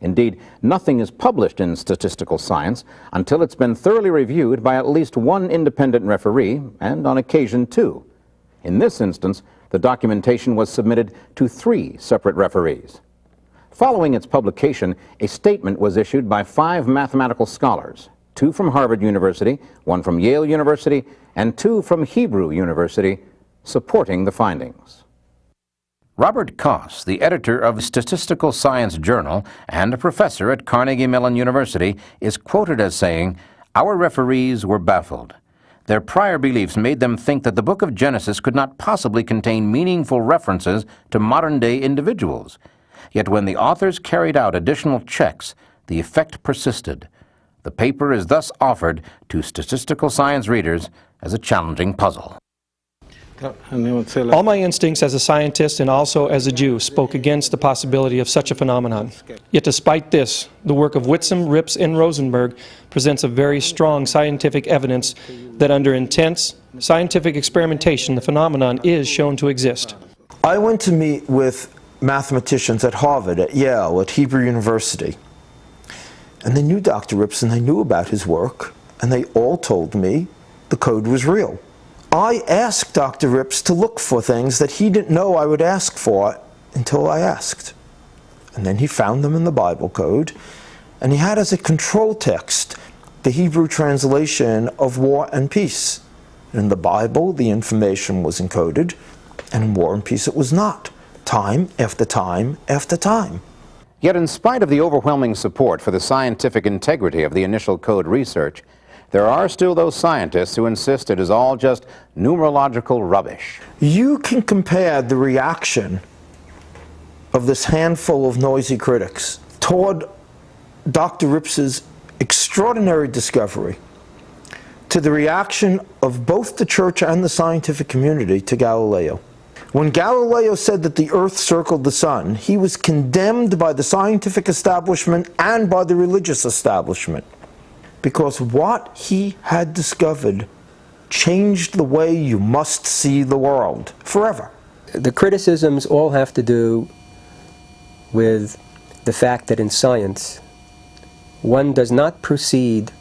Indeed, nothing is published in statistical science until it's been thoroughly reviewed by at least one independent referee, and on occasion 2. In this instance, the documentation was submitted to 3 separate referees. Following its publication, a statement was issued by 5 mathematical scholars, 2 from Harvard University, 1 from Yale University, and 2 from Hebrew University, supporting the findings. Robert Koss, the editor of Statistical Science Journal and a professor at Carnegie Mellon University, is quoted as saying, "Our referees were baffled. Their prior beliefs made them think that the book of Genesis could not possibly contain meaningful references to modern-day individuals. Yet when the authors carried out additional checks, the effect persisted. The paper is thus offered to statistical science readers as a challenging puzzle. All my instincts as a scientist and also as a Jew spoke against the possibility of such a phenomenon. Yet despite this, the work of Whitson, Rips, and Rosenberg presents a very strong scientific evidence that under intense scientific experimentation, the phenomenon is shown to exist. I went to meet with mathematicians at Harvard, at Yale, at Hebrew University. And they knew Dr. Rips and they knew about his work, and they all told me the code was real. I asked Dr. Rips to look for things that he didn't know I would ask for until I asked. And then he found them in the Bible code, and he had as a control text the Hebrew translation of War and Peace. In the Bible, the information was encoded, and in War and Peace it was not, time after time after time. Yet in spite of the overwhelming support for the scientific integrity of the initial code research, there are still those scientists who insist it is all just numerological rubbish. You can compare the reaction of this handful of noisy critics toward Dr. Rips's extraordinary discovery to the reaction of both the church and the scientific community to Galileo. When Galileo said that the earth circled the sun, he was condemned by the scientific establishment and by the religious establishment, because what he had discovered changed the way you must see the world forever. The criticisms all have to do with the fact that in science, one does not proceed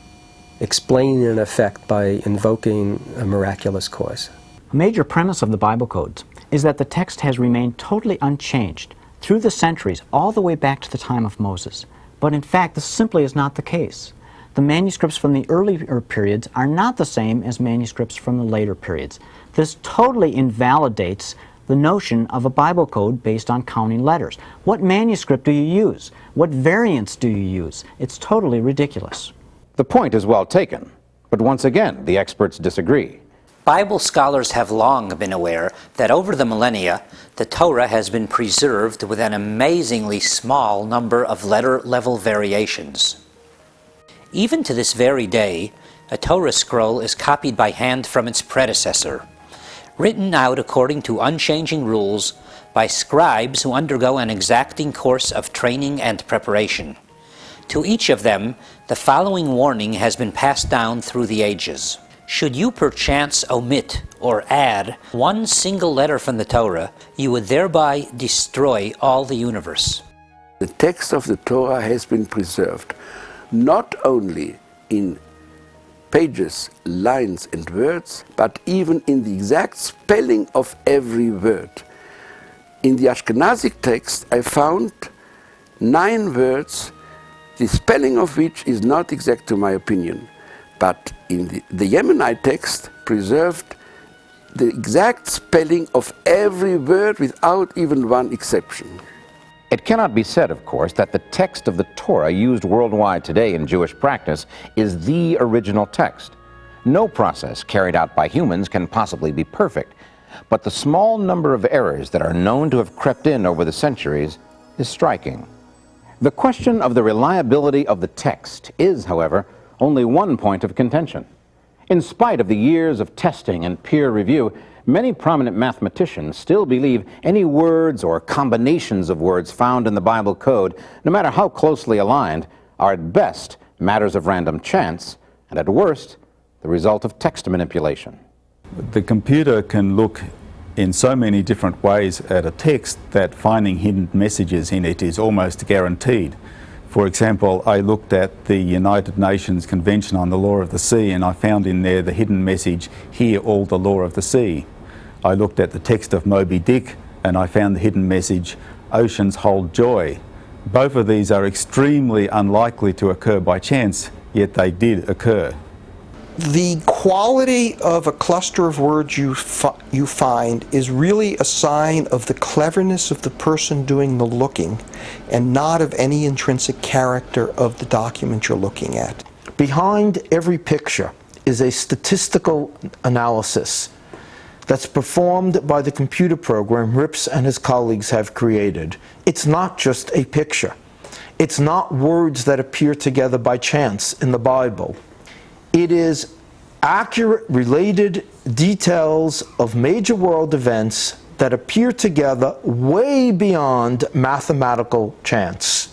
explaining an effect by invoking a miraculous cause. A major premise of the Bible codes is that the text has remained totally unchanged through the centuries, all the way back to the time of Moses. But in fact, this simply is not the case. The manuscripts from the earlier periods are not the same as manuscripts from the later periods. This totally invalidates the notion of a Bible code based on counting letters. What manuscript do you use? What variants do you use? It's totally ridiculous. The point is well taken, but once again, the experts disagree. Bible scholars have long been aware that over the millennia, the Torah has been preserved with an amazingly small number of letter-level variations. Even to this very day, a Torah scroll is copied by hand from its predecessor, written out according to unchanging rules by scribes who undergo an exacting course of training and preparation. To each of them, the following warning has been passed down through the ages. Should you perchance omit or add one single letter from the Torah, you would thereby destroy all the universe. The text of the Torah has been preserved, not only in pages, lines and words, but even in the exact spelling of every word. In the Ashkenazic text I found 9 words, the spelling of which is not exact to my opinion. But in the Yemenite text preserved the exact spelling of every word without even one exception. It cannot be said, of course, that the text of the Torah used worldwide today in Jewish practice is the original text. No process carried out by humans can possibly be perfect, but the small number of errors that are known to have crept in over the centuries is striking. The question of the reliability of the text is, however, only one point of contention. In spite of the years of testing and peer review, many prominent mathematicians still believe any words or combinations of words found in the Bible code, no matter how closely aligned, are at best matters of random chance, and at worst, the result of text manipulation. The computer can look in so many different ways at a text that finding hidden messages in it is almost guaranteed. For example, I looked at the United Nations Convention on the Law of the Sea and I found in there the hidden message, "Hear all the law of the sea." I looked at the text of Moby Dick and I found the hidden message, "Oceans hold joy." Both of these are extremely unlikely to occur by chance, yet they did occur. The quality of a cluster of words you find is really a sign of the cleverness of the person doing the looking and not of any intrinsic character of the document you're looking at. Behind every picture is a statistical analysis that's performed by the computer program Rips and his colleagues have created. It's not just a picture. It's not words that appear together by chance in the Bible. It is accurate, related details of major world events that appear together way beyond mathematical chance.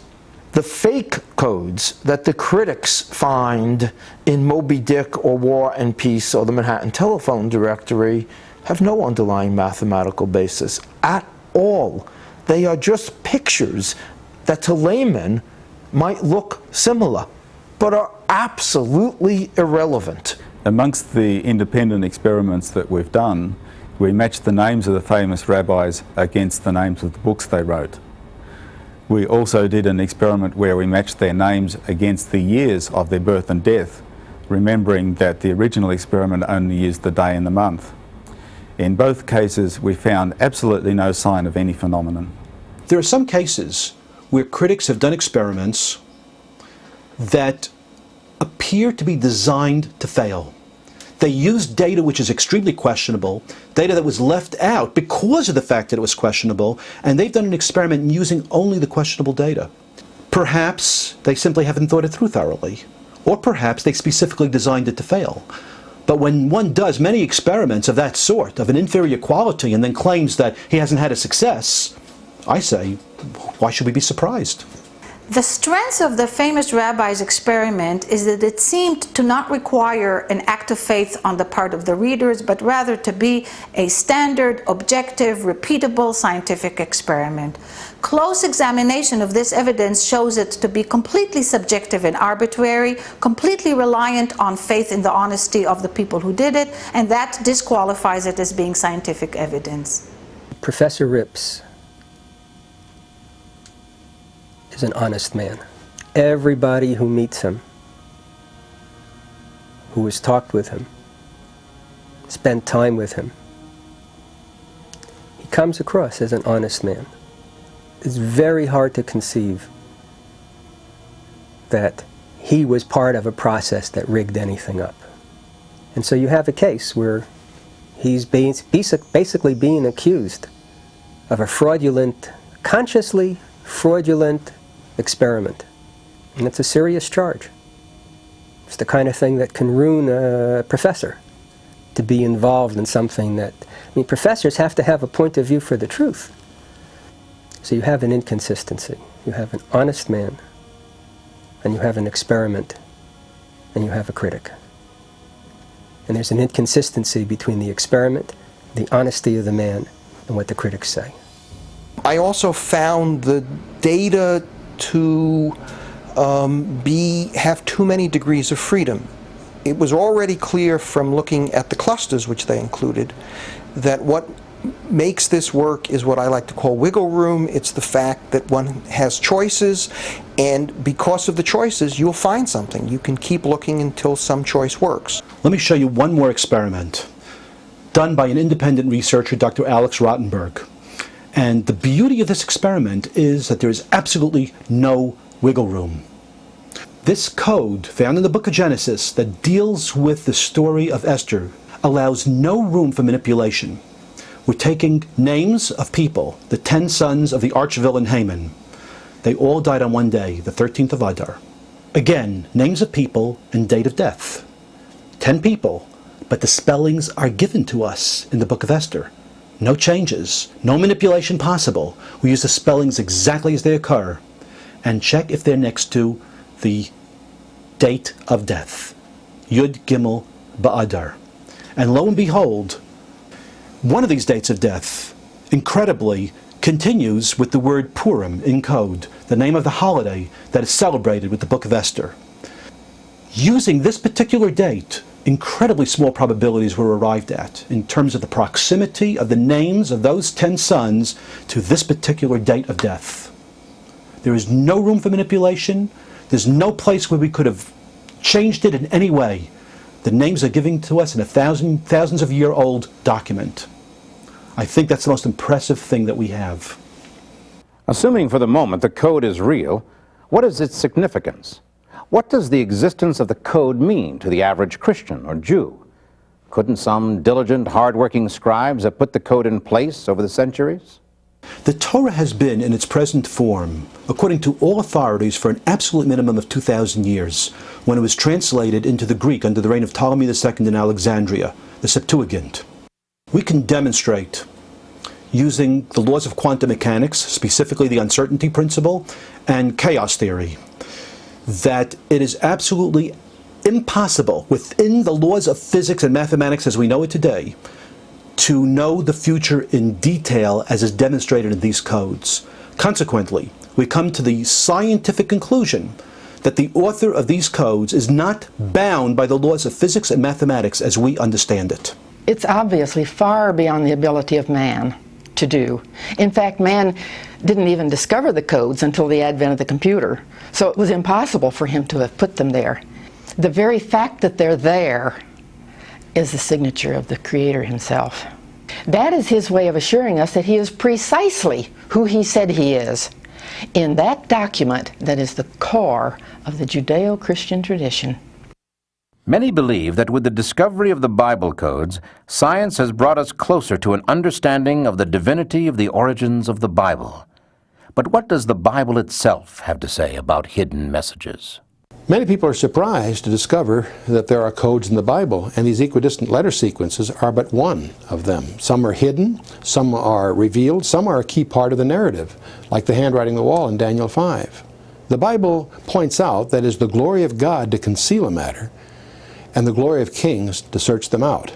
The fake codes that the critics find in Moby Dick or War and Peace or the Manhattan Telephone Directory have no underlying mathematical basis at all. They are just pictures that to laymen might look similar, but are absolutely irrelevant. Amongst the independent experiments that we've done, we matched the names of the famous rabbis against the names of the books they wrote. We also did an experiment where we matched their names against the years of their birth and death, remembering that the original experiment only used the day and the month. In both cases, we found absolutely no sign of any phenomenon. There are some cases where critics have done experiments that appear to be designed to fail. They used data which is extremely questionable, data that was left out because of the fact that it was questionable, and they've done an experiment using only the questionable data. Perhaps they simply haven't thought it through thoroughly, or perhaps they specifically designed it to fail. But when one does many experiments of that sort, of an inferior quality, and then claims that he hasn't had a success, I say, why should we be surprised? The strength of the famous rabbi's experiment is that it seemed to not require an act of faith on the part of the readers, but rather to be a standard, objective, repeatable scientific experiment. Close examination of this evidence shows it to be completely subjective and arbitrary, completely reliant on faith in the honesty of the people who did it, and that disqualifies it as being scientific evidence. Professor Rips is an honest man. Everybody who meets him, who has talked with him, spent time with him, he comes across as an honest man. It's very hard to conceive that he was part of a process that rigged anything up. And so you have a case where he's basically being accused of a fraudulent, consciously fraudulent experiment. And it's a serious charge. It's the kind of thing that can ruin a professor, to be involved in something that, I mean, professors have to have a point of view for the truth. So you have an inconsistency. You have an honest man, and you have an experiment, and you have a critic. And there's an inconsistency between the experiment, the honesty of the man, and what the critics say. I also found the data to have too many degrees of freedom. It was already clear from looking at the clusters which they included that what makes this work is what I like to call wiggle room. It's the fact that one has choices, and because of the choices you'll find something. You can keep looking until some choice works. Let me show you one more experiment done by an independent researcher, Dr. Alex Rottenberg. And the beauty of this experiment is that there is absolutely no wiggle room. This code found in the book of Genesis that deals with the story of Esther allows no room for manipulation. We're taking names of people, the 10 sons of the arch-villain Haman. They all died on one day, the 13th of Adar. Again, names of people and date of death. 10 people, but the spellings are given to us in the book of Esther. No changes, no manipulation possible. We use the spellings exactly as they occur and check if they're next to the date of death. Yud Gimel Ba'adar. And lo and behold, one of these dates of death, incredibly, continues with the word Purim in code, the name of the holiday that is celebrated with the book of Esther. Using this particular date, incredibly small probabilities were arrived at in terms of the proximity of the names of those 10 sons to this particular date of death. There is no room for manipulation. There's no place where we could have changed it in any way. The names are given to us in a thousands of year old document. I think that's the most impressive thing that we have. Assuming for the moment the code is real, what is its significance? What does the existence of the code mean to the average Christian or Jew? Couldn't some diligent, hard-working scribes have put the code in place over the centuries? The Torah has been in its present form, according to all authorities, for an absolute minimum of 2,000 years, when it was translated into the Greek under the reign of Ptolemy II in Alexandria, the Septuagint. We can demonstrate, using the laws of quantum mechanics, specifically the uncertainty principle, and chaos theory, that it is absolutely impossible within the laws of physics and mathematics as we know it today to know the future in detail as is demonstrated in these codes. Consequently, we come to the scientific conclusion that the author of these codes is not bound by the laws of physics and mathematics as we understand it. It's obviously far beyond the ability of man to do. In fact, man didn't even discover the codes until the advent of the computer, so it was impossible for him to have put them there. The very fact that they're there is the signature of the Creator himself. That is his way of assuring us that he is precisely who he said he is in that document that is the core of the Judeo-Christian tradition. Many believe that with the discovery of the Bible codes, science has brought us closer to an understanding of the divinity of the origins of the Bible. But what does the Bible itself have to say about hidden messages? Many people are surprised to discover that there are codes in the Bible, and these equidistant letter sequences are but one of them. Some are hidden, some are revealed, some are a key part of the narrative, like the handwriting on the wall in Daniel 5. The Bible points out that it is the glory of God to conceal a matter, and the glory of kings to search them out.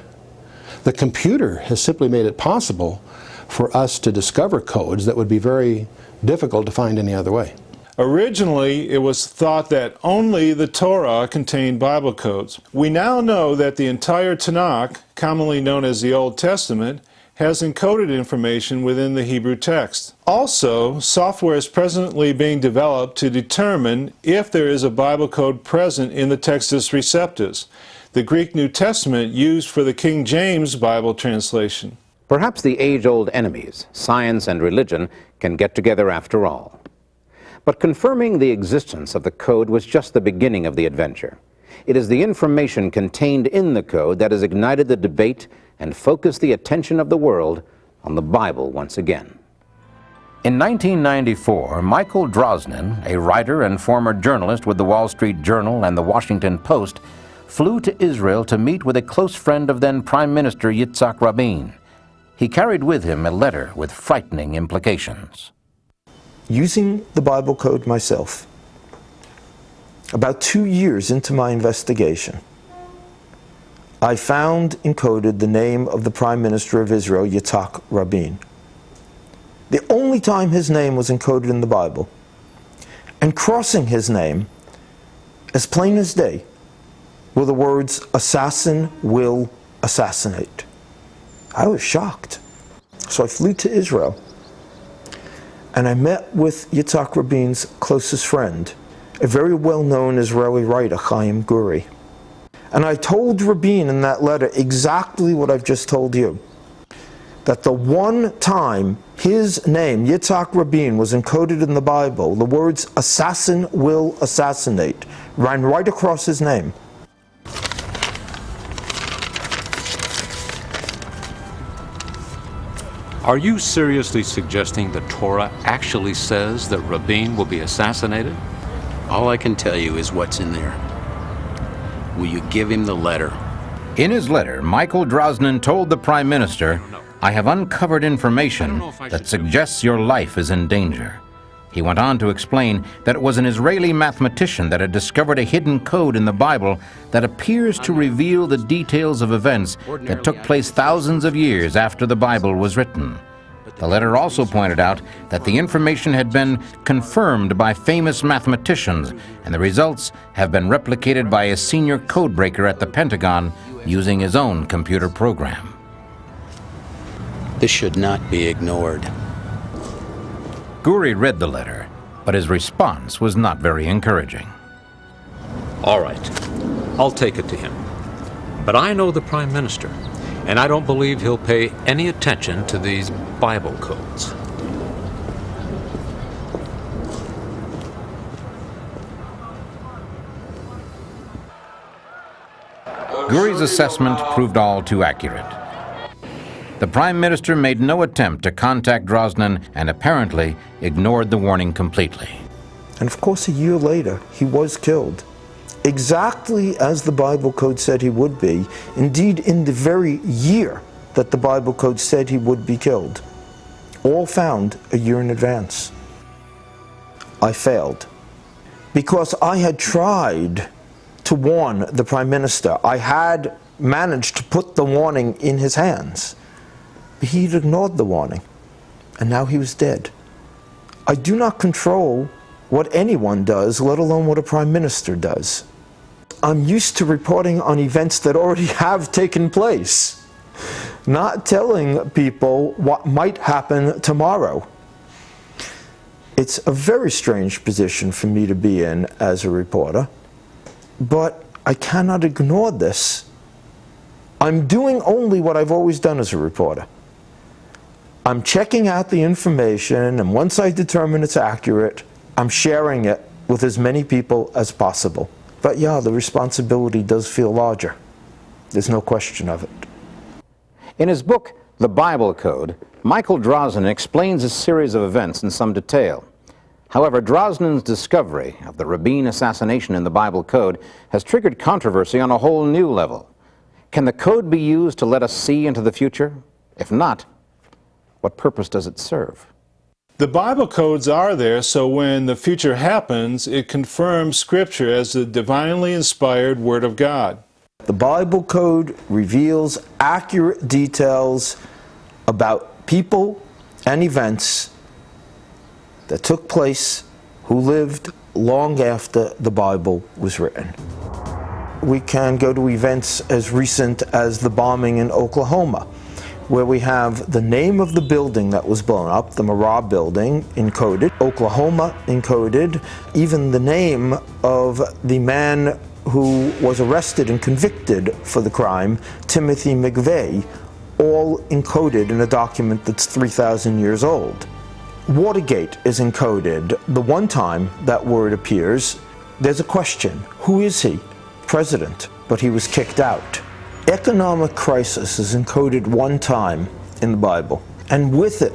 The computer has simply made it possible for us to discover codes that would be very difficult to find any other way. Originally, it was thought that only the Torah contained Bible codes. We now know that the entire Tanakh, commonly known as the Old Testament, has encoded information within the Hebrew text. Also, software is presently being developed to determine if there is a Bible code present in the Textus Receptus, the Greek New Testament used for the King James Bible translation. Perhaps the age-old enemies, science and religion, can get together after all. But confirming the existence of the code was just the beginning of the adventure. It is the information contained in the code that has ignited the debate and focused the attention of the world on the Bible once again. In 1994, Michael Drosnin, a writer and former journalist with the Wall Street Journal and the Washington Post, flew to Israel to meet with a close friend of then Prime Minister Yitzhak Rabin. He carried with him a letter with frightening implications. Using the Bible code myself, about 2 years into my investigation, I found encoded the name of the Prime Minister of Israel, Yitzhak Rabin. The only time his name was encoded in the Bible. And crossing his name, as plain as day, were the words, "Assassin will assassinate." I was shocked. So I flew to Israel, and I met with Yitzhak Rabin's closest friend, a very well-known Israeli writer, Chaim Guri. And I told Rabin in that letter exactly what I've just told you, that the one time his name, Yitzhak Rabin, was encoded in the Bible, the words "assassin will assassinate" ran right across his name. Are you seriously suggesting the Torah actually says that Rabin will be assassinated? All I can tell you is what's in there. Will you give him the letter? In his letter, Michael Drosnin told the Prime Minister, "I have uncovered information that suggests your life is in danger." He went on to explain that it was an Israeli mathematician that had discovered a hidden code in the Bible that appears to reveal the details of events that took place thousands of years after the Bible was written. The letter also pointed out that the information had been confirmed by famous mathematicians, and the results have been replicated by a senior codebreaker at the Pentagon using his own computer program. This should not be ignored. Guri read the letter, but his response was not very encouraging. All right, I'll take it to him. But I know the Prime Minister, and I don't believe he'll pay any attention to these Bible codes. Guri's assessment proved all too accurate. The Prime Minister made no attempt to contact Drosnin and apparently ignored the warning completely. And of course, a year later, he was killed. Exactly as the Bible Code said he would be, indeed in the very year that the Bible Code said he would be killed. All found a year in advance. I failed. Because I had tried to warn the Prime Minister. I had managed to put the warning in his hands. But he'd ignored the warning, and now he was dead. I do not control what anyone does, let alone what a Prime Minister does. I'm used to reporting on events that already have taken place, not telling people what might happen tomorrow. It's a very strange position for me to be in as a reporter, but I cannot ignore this. I'm doing only what I've always done as a reporter. I'm checking out the information, and once I determine it's accurate, I'm sharing it with as many people as possible. But yeah, the responsibility does feel larger. There's no question of it. In his book, The Bible Code, Michael Drosnin explains a series of events in some detail. However, Drosnin's discovery of the Rabin assassination in the Bible Code has triggered controversy on a whole new level. Can the code be used to let us see into the future? If not, what purpose does it serve? The Bible codes are there so when the future happens, it confirms Scripture as the divinely inspired Word of God. The Bible Code reveals accurate details about people and events that took place who lived long after the Bible was written. We can go to events as recent as the bombing in Oklahoma, where we have the name of the building that was blown up, the Marah building, encoded, Oklahoma encoded, even the name of the man who was arrested and convicted for the crime, Timothy McVeigh, all encoded in a document that's 3,000 years old. Watergate is encoded. The one time that word appears, there's a question. Who is he? President. But he was kicked out. Economic crisis is encoded one time in the Bible, and with it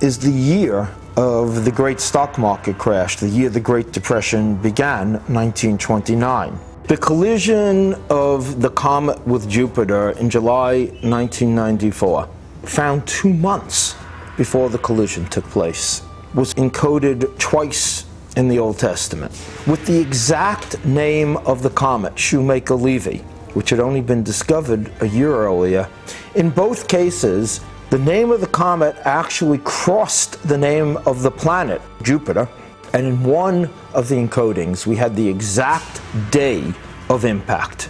is the year of the great stock market crash, the year the Great Depression began, 1929. The collision of the comet with Jupiter in July 1994, found 2 months before the collision took place, was encoded twice in the Old Testament, with the exact name of the comet, Shoemaker-Levy, which had only been discovered a year earlier. In both cases, the name of the comet actually crossed the name of the planet, Jupiter, and in one of the encodings, we had the exact day of impact.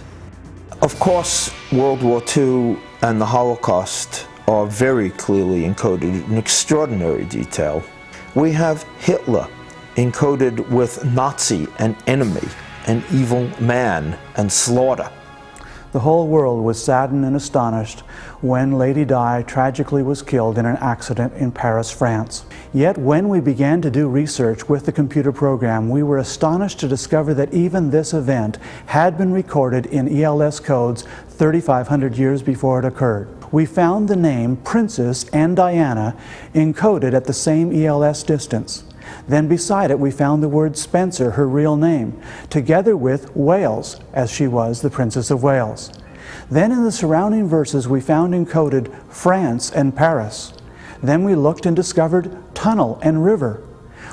Of course, World War II and the Holocaust are very clearly encoded in extraordinary detail. We have Hitler encoded with Nazi and enemy, an evil man, and slaughter. The whole world was saddened and astonished when Lady Di tragically was killed in an accident in Paris, France. Yet when we began to do research with the computer program, we were astonished to discover that even this event had been recorded in ELS codes 3,500 years before it occurred. We found the name Princess and Diana encoded at the same ELS distance. Then beside it we found the word Spencer, her real name, together with Wales, as she was the Princess of Wales. Then in the surrounding verses we found encoded France and Paris. Then we looked and discovered tunnel and river.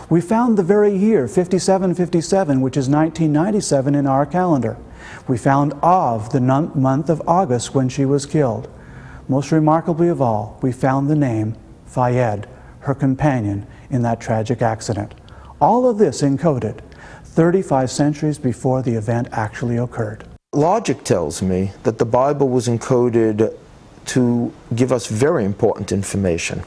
We found the very year 5757, which is 1997 in our calendar. We found Av, the month of August when she was killed. Most remarkably of all, we found the name Fayed, her companion in that tragic accident. All of this encoded 35 centuries before the event actually occurred. Logic tells me that the Bible was encoded to give us very important information.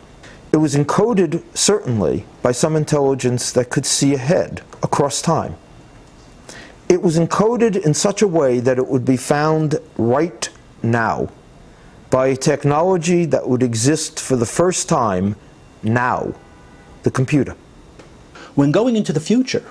It was encoded, certainly, by some intelligence that could see ahead, across time. It was encoded in such a way that it would be found right now, by a technology that would exist for the first time now, the computer. When going into the future,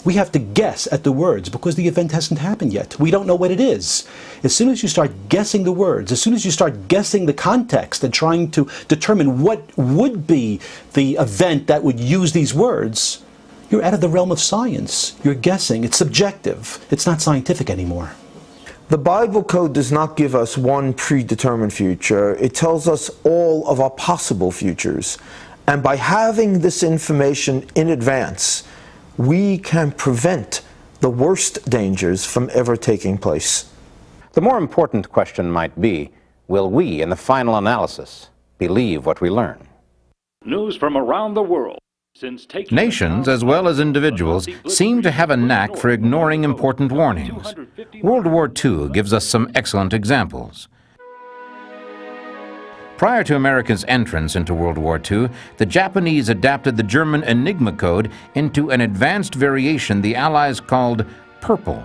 We have to guess at the words because the event hasn't happened yet. We don't know what it is. As soon as you start guessing the words, as soon as you start guessing the context and trying to determine what would be the event that would use these words, you're out of the realm of science. You're guessing. It's subjective. It's not scientific anymore. The Bible code does not give us one predetermined future. It tells us all of our possible futures. And by having this information in advance, we can prevent the worst dangers from ever taking place. The more important question might be, will we, in the final analysis, believe what we learn? News from around the world. Nations, as well as individuals, seem to have a knack for ignoring important warnings. World War II gives us some excellent examples. Prior to America's entrance into World War II, the Japanese adapted the German Enigma code into an advanced variation the Allies called Purple.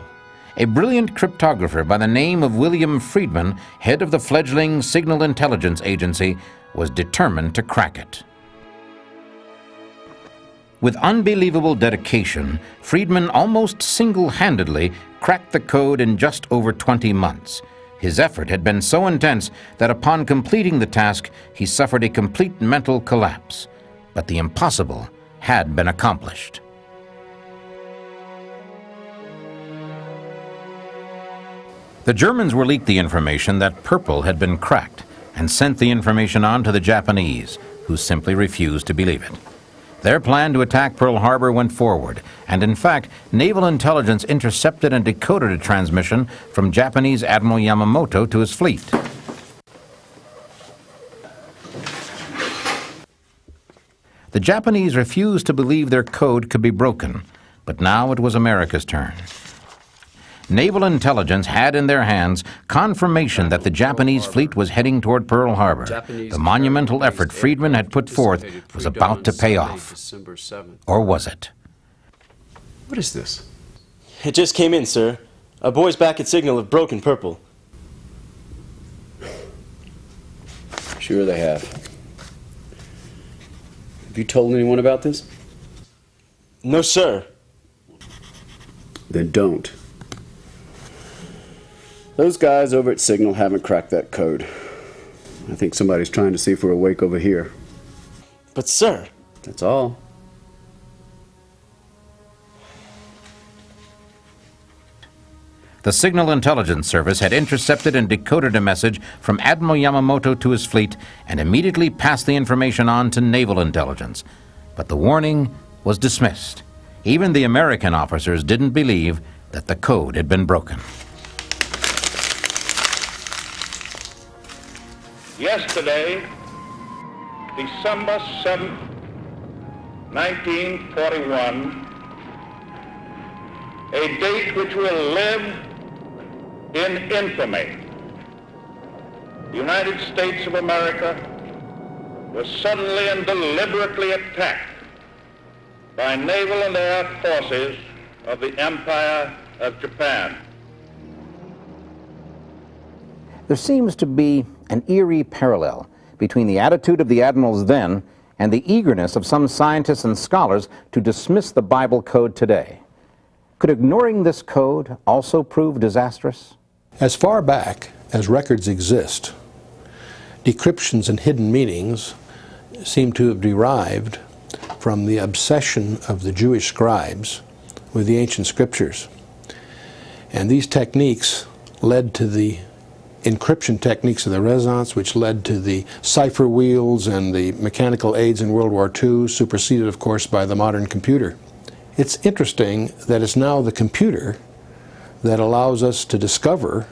A brilliant cryptographer by the name of William Friedman, head of the fledgling Signal Intelligence Agency, was determined to crack it. With unbelievable dedication, Friedman almost single-handedly cracked the code in just over 20 months. His effort had been so intense that upon completing the task, he suffered a complete mental collapse. But the impossible had been accomplished. The Germans were leaked the information that Purple had been cracked and sent the information on to the Japanese, who simply refused to believe it. Their plan to attack Pearl Harbor went forward, and in fact, naval intelligence intercepted and decoded a transmission from Japanese Admiral Yamamoto to his fleet. The Japanese refused to believe their code could be broken, but now it was America's turn. Naval intelligence had in their hands confirmation that the Japanese fleet was heading toward Pearl Harbor. The monumental effort Friedman had put forth was about to pay off. Or was it? What is this? It just came in, sir. Our boys back at Signal have broken Purple. Sure they have. Have you told anyone about this? No, sir. Then don't. Those guys over at Signal haven't cracked that code. I think somebody's trying to see if we're awake over here. But, sir... That's all. The Signal Intelligence Service had intercepted and decoded a message from Admiral Yamamoto to his fleet and immediately passed the information on to naval intelligence. But the warning was dismissed. Even the American officers didn't believe that the code had been broken. Yesterday, December 7th, 1941, a date which will live in infamy. The United States of America was suddenly and deliberately attacked by naval and air forces of the Empire of Japan. There seems to be an eerie parallel between the attitude of the admirals then and the eagerness of some scientists and scholars to dismiss the Bible code today. Could ignoring this code also prove disastrous? As far back as records exist, decryptions and hidden meanings seem to have derived from the obsession of the Jewish scribes with the ancient scriptures. And these techniques led to the encryption techniques of the Renaissance, which led to the cipher wheels and the mechanical aids in World War II, superseded, of course, by the modern computer. It's interesting that it's now the computer that allows us to discover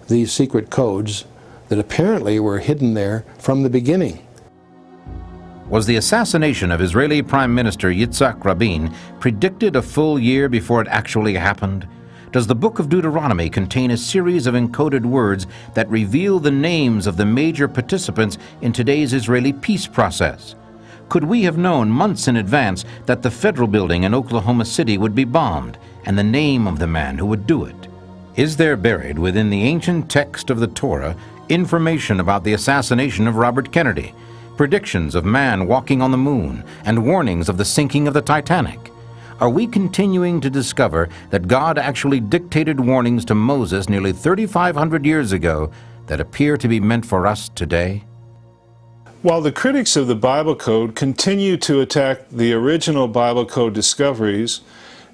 these secret codes that apparently were hidden there from the beginning. Was the assassination of Israeli Prime Minister Yitzhak Rabin predicted a full year before it actually happened? Does the book of Deuteronomy contain a series of encoded words that reveal the names of the major participants in today's Israeli peace process? Could we have known months in advance that the federal building in Oklahoma City would be bombed and the name of the man who would do it? Is there buried within the ancient text of the Torah information about the assassination of Robert Kennedy, predictions of man walking on the moon, and warnings of the sinking of the Titanic? are we continuing to discover that God actually dictated warnings to Moses nearly 3,500 years ago that appear to be meant for us today? While the critics of the Bible Code continue to attack the original Bible Code discoveries,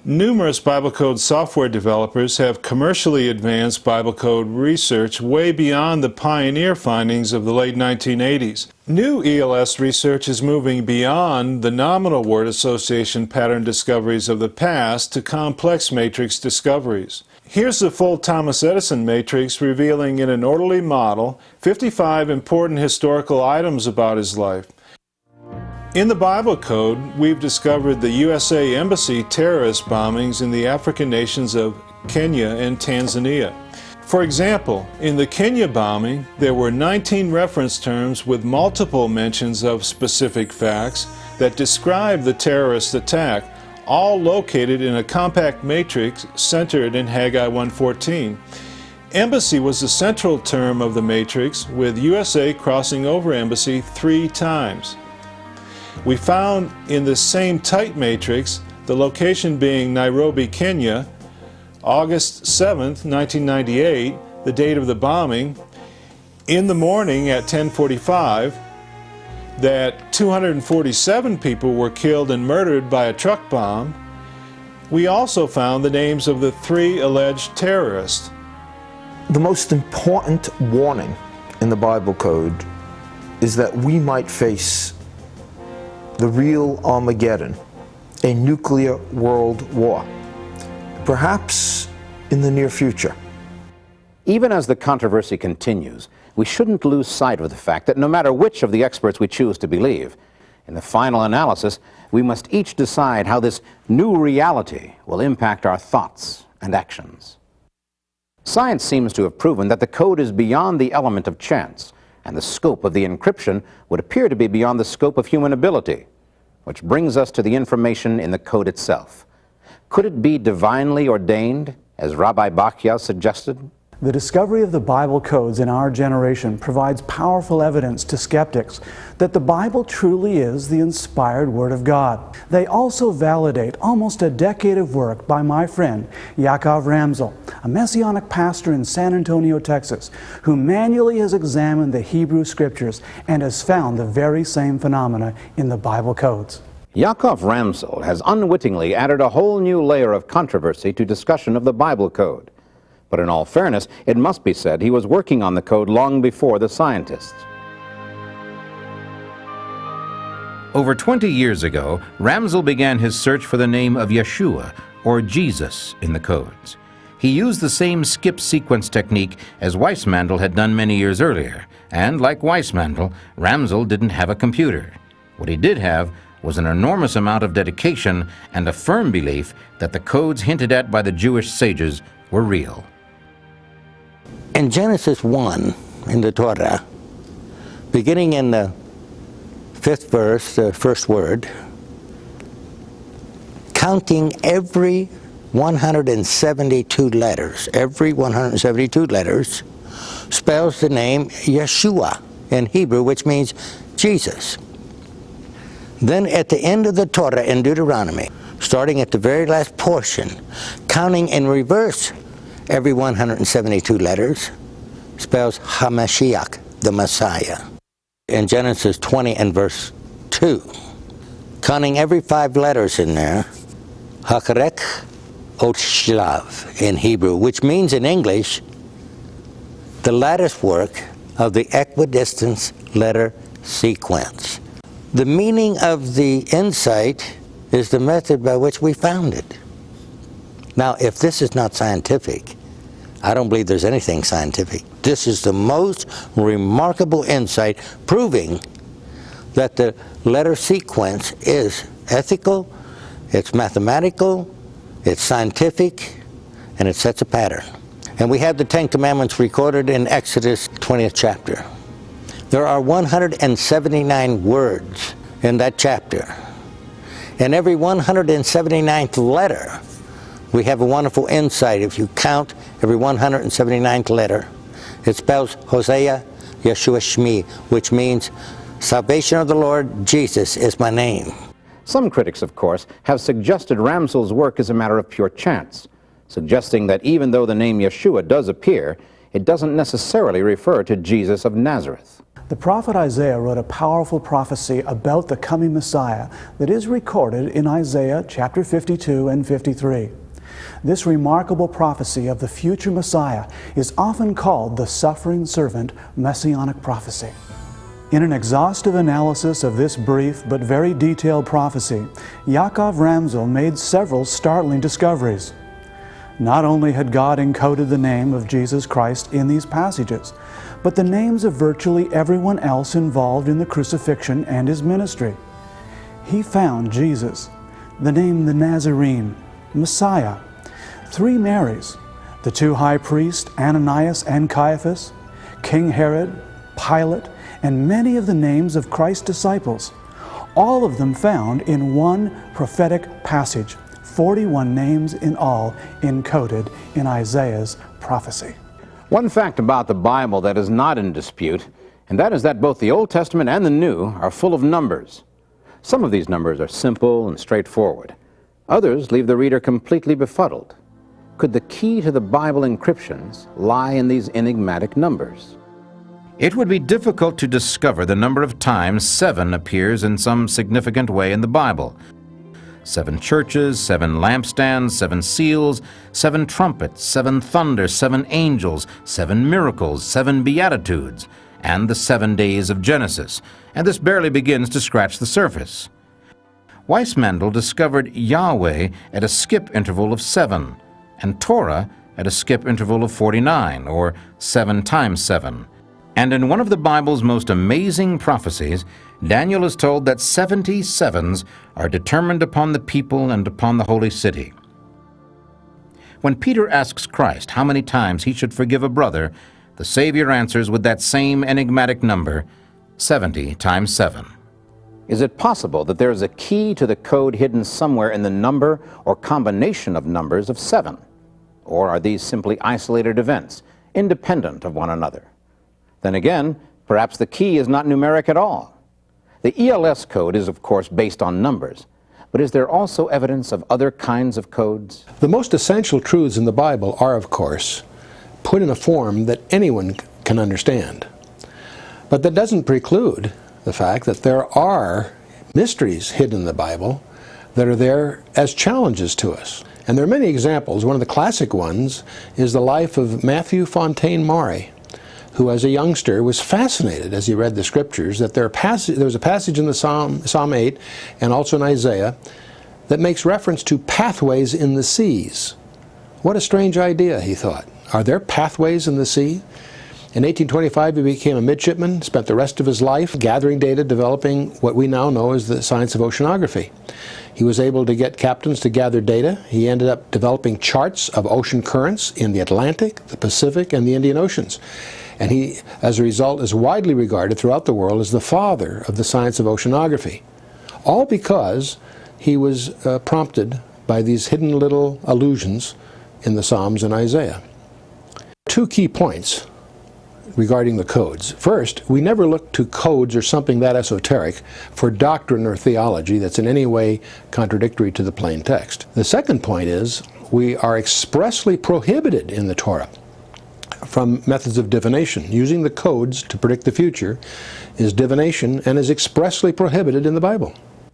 numerous Bible Code software developers have commercially advanced Bible Code research way beyond the pioneer findings of the late 1980s. New ELS research is moving beyond the nominal word association pattern discoveries of the past to complex matrix discoveries. Here's the full Thomas Edison matrix revealing in an orderly model 55 important historical items about his life. In the Bible Code, we've discovered the USA Embassy terrorist bombings in the African nations of Kenya and Tanzania. For example, in the Kenya bombing, there were 19 reference terms with multiple mentions of specific facts that describe the terrorist attack, all located in a compact matrix centered in Haggai 1:14. Embassy was the central term of the matrix, with USA crossing over embassy 3 times. We found in the same tight matrix, the location being Nairobi, Kenya, August 7th, 1998, the date of the bombing, in the morning at 10:45, that 247 people were killed and murdered by a truck bomb. We also found the names of the 3 alleged terrorists. The most important warning in the Bible Code is that we might face the real Armageddon, a nuclear world war, perhaps in the near future. Even as the controversy continues, we shouldn't lose sight of the fact that no matter which of the experts we choose to believe, in the final analysis, we must each decide how this new reality will impact our thoughts and actions. Science seems to have proven that the code is beyond the element of chance, and the scope of the encryption would appear to be beyond the scope of human ability, which brings us to the information in the code itself. Could it be divinely ordained, as Rabbi Bachya suggested? The discovery of the Bible codes in our generation provides powerful evidence to skeptics that the Bible truly is the inspired Word of God. They also validate almost a decade of work by my friend Yaakov Ramsel, a Messianic pastor in San Antonio, Texas, who manually has examined the Hebrew Scriptures and has found the very same phenomena in the Bible codes. Yaakov Ramsel has unwittingly added a whole new layer of controversy to discussion of the Bible code. But in all fairness, it must be said he was working on the code long before the scientists. Over 20 years ago, Ramsel began his search for the name of Yeshua, or Jesus, in the codes. He used the same skip sequence technique as Weissmandal had done many years earlier, and like Weissmandal, Ramsel didn't have a computer. What he did have was an enormous amount of dedication and a firm belief that the codes hinted at by the Jewish sages were real. In Genesis 1, in the Torah, beginning in the 5th verse, the first word, counting every 172 letters, spells the name Yeshua in Hebrew, which means Jesus. Then at the end of the Torah in Deuteronomy, starting at the very last portion, counting in reverse every 172 letters, spells HaMashiach, the Messiah. In Genesis 20 and verse 2, counting every 5 letters in there, Hakarek Ot Shlav in Hebrew, which means in English, the lattice work of the equidistant letter sequence. The meaning of the insight is the method by which we found it. Now, if this is not scientific, I don't believe there's anything scientific. This is the most remarkable insight proving that the letter sequence is ethical, it's mathematical, it's scientific, and it sets a pattern. And we have the 10 Commandments recorded in Exodus 20th chapter. There are 179 words in that chapter. And every 179th letter, we have a wonderful insight. If you count every 179th letter, it spells Hosea Yeshua Shmi, which means salvation of the Lord Jesus is my name. Some critics, of course, have suggested Ramsel's work is a matter of pure chance, suggesting that even though the name Yeshua does appear, it doesn't necessarily refer to Jesus of Nazareth. The prophet Isaiah wrote a powerful prophecy about the coming Messiah that is recorded in Isaiah chapter 52 and 53. This remarkable prophecy of the future Messiah is often called the suffering servant messianic prophecy. In an exhaustive analysis of this brief but very detailed prophecy, Yaakov Ramsel made several startling discoveries. Not only had God encoded the name of Jesus Christ in these passages, but the names of virtually everyone else involved in the crucifixion and his ministry. He found Jesus, the name the Nazarene, Messiah, 3 Marys, the 2 high priests, Ananias and Caiaphas, King Herod, Pilate, and many of the names of Christ's disciples, all of them found in one prophetic passage, 41 names in all encoded in Isaiah's prophecy. One fact about the Bible that is not in dispute, and that is that both the Old Testament and the New are full of numbers. Some of these numbers are simple and straightforward. Others leave the reader completely befuddled. Could the key to the Bible encryptions lie in these enigmatic numbers? It would be difficult to discover the number of times 7 appears in some significant way in the Bible. 7 churches, 7 lampstands, 7 seals, 7 trumpets, 7 thunders, 7 angels, 7 miracles, 7 beatitudes, and the 7 days of Genesis, and this barely begins to scratch the surface. Weissmandal discovered Yahweh at a skip interval of 7, and Torah at a skip interval of 49, or 7 times 7. And in one of the Bible's most amazing prophecies, Daniel is told that 70 sevens are determined upon the people and upon the holy city. When Peter asks Christ how many times he should forgive a brother, the Savior answers with that same enigmatic number, 70 times 7. Is it possible that there is a key to the code hidden somewhere in the number or combination of numbers of 7? Or are these simply isolated events, independent of one another? Then again, perhaps the key is not numeric at all. The ELS code is, of course, based on numbers, but is there also evidence of other kinds of codes? The most essential truths in the Bible are, of course, put in a form that anyone can understand. But that doesn't preclude the fact that there are mysteries hidden in the Bible that are there as challenges to us. And there are many examples. One of the classic ones is the life of Matthew Fontaine Maury, who as a youngster was fascinated as he read the scriptures that there was a passage in the Psalm 8 and also in Isaiah that makes reference to pathways in the seas. What a strange idea, he thought. Are there pathways in the sea? In 1825, he became a midshipman, spent the rest of his life gathering data, developing what we now know as the science of oceanography. He was able to get captains to gather data. He ended up developing charts of ocean currents in the Atlantic, the Pacific, and the Indian Oceans. And he, as a result, is widely regarded throughout the world as the father of the science of oceanography. All because he was prompted by these hidden little allusions in the Psalms and Isaiah. 2 key points regarding the codes. First, we never look to codes or something that esoteric for doctrine or theology that's in any way contradictory to the plain text. The second point is we are expressly prohibited in the Torah from methods of divination. Using the codes to predict the future is divination and is expressly prohibited in the Bible.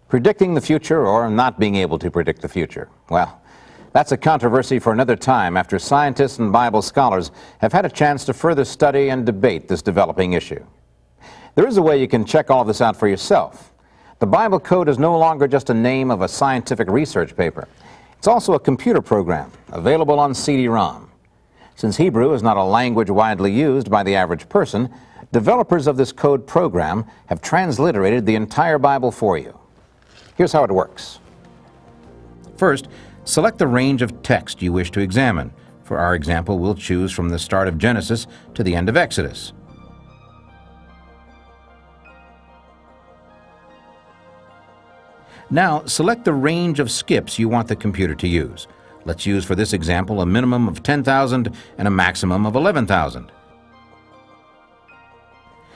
Predicting the future or not being able to predict the future. Well, that's a controversy for another time after scientists and Bible scholars have had a chance to further study and debate this developing issue. There is a way you can check all this out for yourself. The Bible code is no longer just a name of a scientific research paper. It's also a computer program available on CD-ROM. Since Hebrew is not a language widely used by the average person, developers of this code program have transliterated the entire Bible for you. Here's how it works. First, select the range of text you wish to examine. For our example, we'll choose from the start of Genesis to the end of Exodus. Now, select the range of skips you want the computer to use. Let's use for this example a minimum of 10,000 and a maximum of 11,000.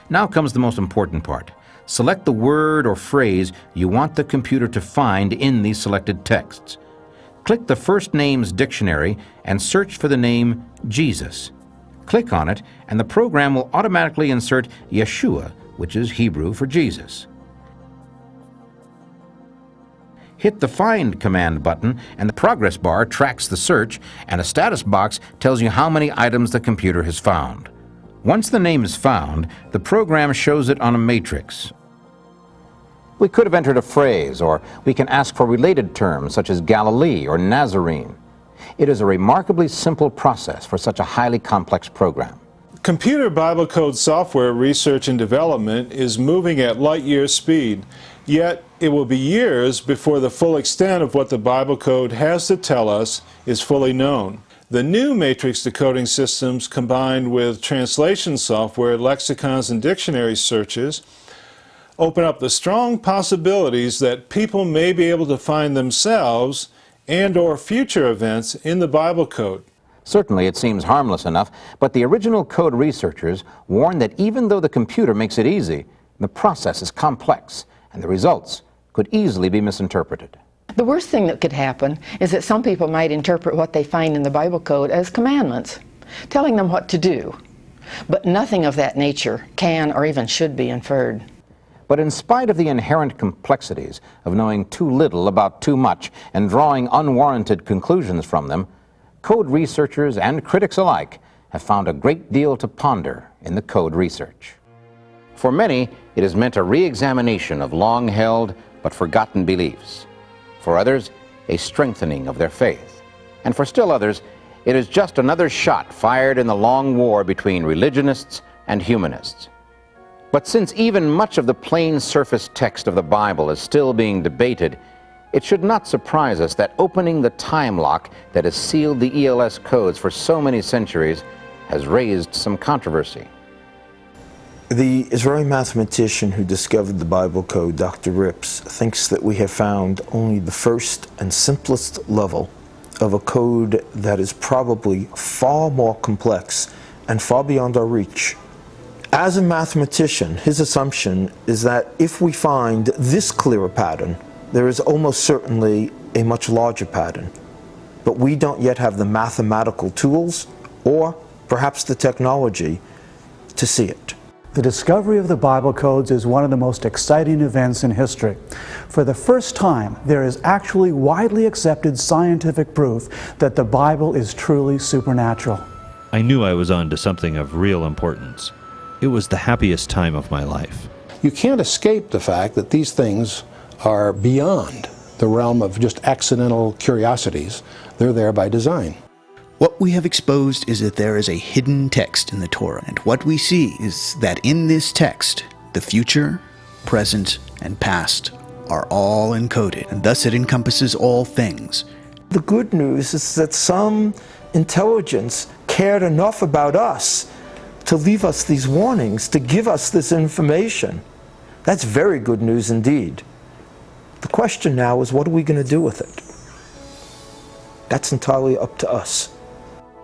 Now comes the most important part. select the word or phrase you want the computer to find in these selected texts. Click the First Names Dictionary and search for the name Jesus. Click on it, and the program will automatically insert Yeshua, which is Hebrew for Jesus. Hit the Find command button, and the progress bar tracks the search, and a status box tells you how many items the computer has found. Once the name is found, the program shows it on a matrix. We could have entered a phrase, or we can ask for related terms such as Galilee or Nazarene. It is a remarkably simple process for such a highly complex program. Computer Bible code software research and development is moving at light-year speed, yet it will be years before the full extent of what the Bible code has to tell us is fully known. The new matrix decoding systems, combined with translation software, lexicons, and dictionary searches, open up the strong possibilities that people may be able to find themselves and/or future events in the Bible code. Certainly it seems harmless enough, but the original code researchers warn that even though the computer makes it easy, the process is complex, and the results could easily be misinterpreted. The worst thing that could happen is that some people might interpret what they find in the Bible code as commandments, telling them what to do. But nothing of that nature can or even should be inferred. But in spite of the inherent complexities of knowing too little about too much and drawing unwarranted conclusions from them, code researchers and critics alike have found a great deal to ponder in the code research. For many, it has meant a re-examination of long-held but forgotten beliefs. For others, a strengthening of their faith. And for still others, it is just another shot fired in the long war between religionists and humanists. But since even much of the plain surface text of the Bible is still being debated, it should not surprise us that opening the time lock that has sealed the ELS codes for so many centuries has raised some controversy. The Israeli mathematician who discovered the Bible code, Dr. Rips, thinks that we have found only the first and simplest level of a code that is probably far more complex and far beyond our reach. As a mathematician, his assumption is that if we find this clearer pattern, there is almost certainly a much larger pattern. But we don't yet have the mathematical tools or perhaps the technology to see it. The discovery of the Bible codes is one of the most exciting events in history. For the first time, there is actually widely accepted scientific proof that the Bible is truly supernatural. I knew I was on to something of real importance. It was the happiest time of my life. You can't escape the fact that these things are beyond the realm of just accidental curiosities. They're there by design. What we have exposed is that there is a hidden text in the Torah, and what we see is that in this text, the future, present, and past are all encoded, and thus it encompasses all things. The good news is that some intelligence cared enough about us to leave us these warnings, to give us this information. That's very good news indeed. The question now is, what are we going to do with it? That's entirely up to us.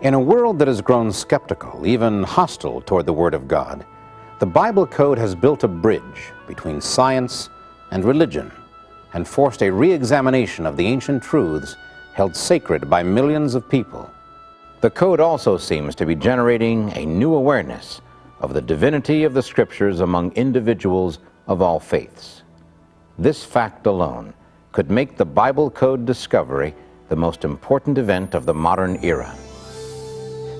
In a world that has grown skeptical, even hostile toward the Word of God, the Bible code has built a bridge between science and religion and forced a re-examination of the ancient truths held sacred by millions of people. The code also seems to be generating a new awareness of the divinity of the Scriptures among individuals of all faiths. This fact alone could make the Bible code discovery the most important event of the modern era.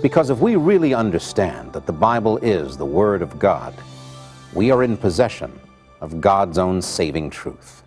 Because if we really understand that the Bible is the Word of God, we are in possession of God's own saving truth.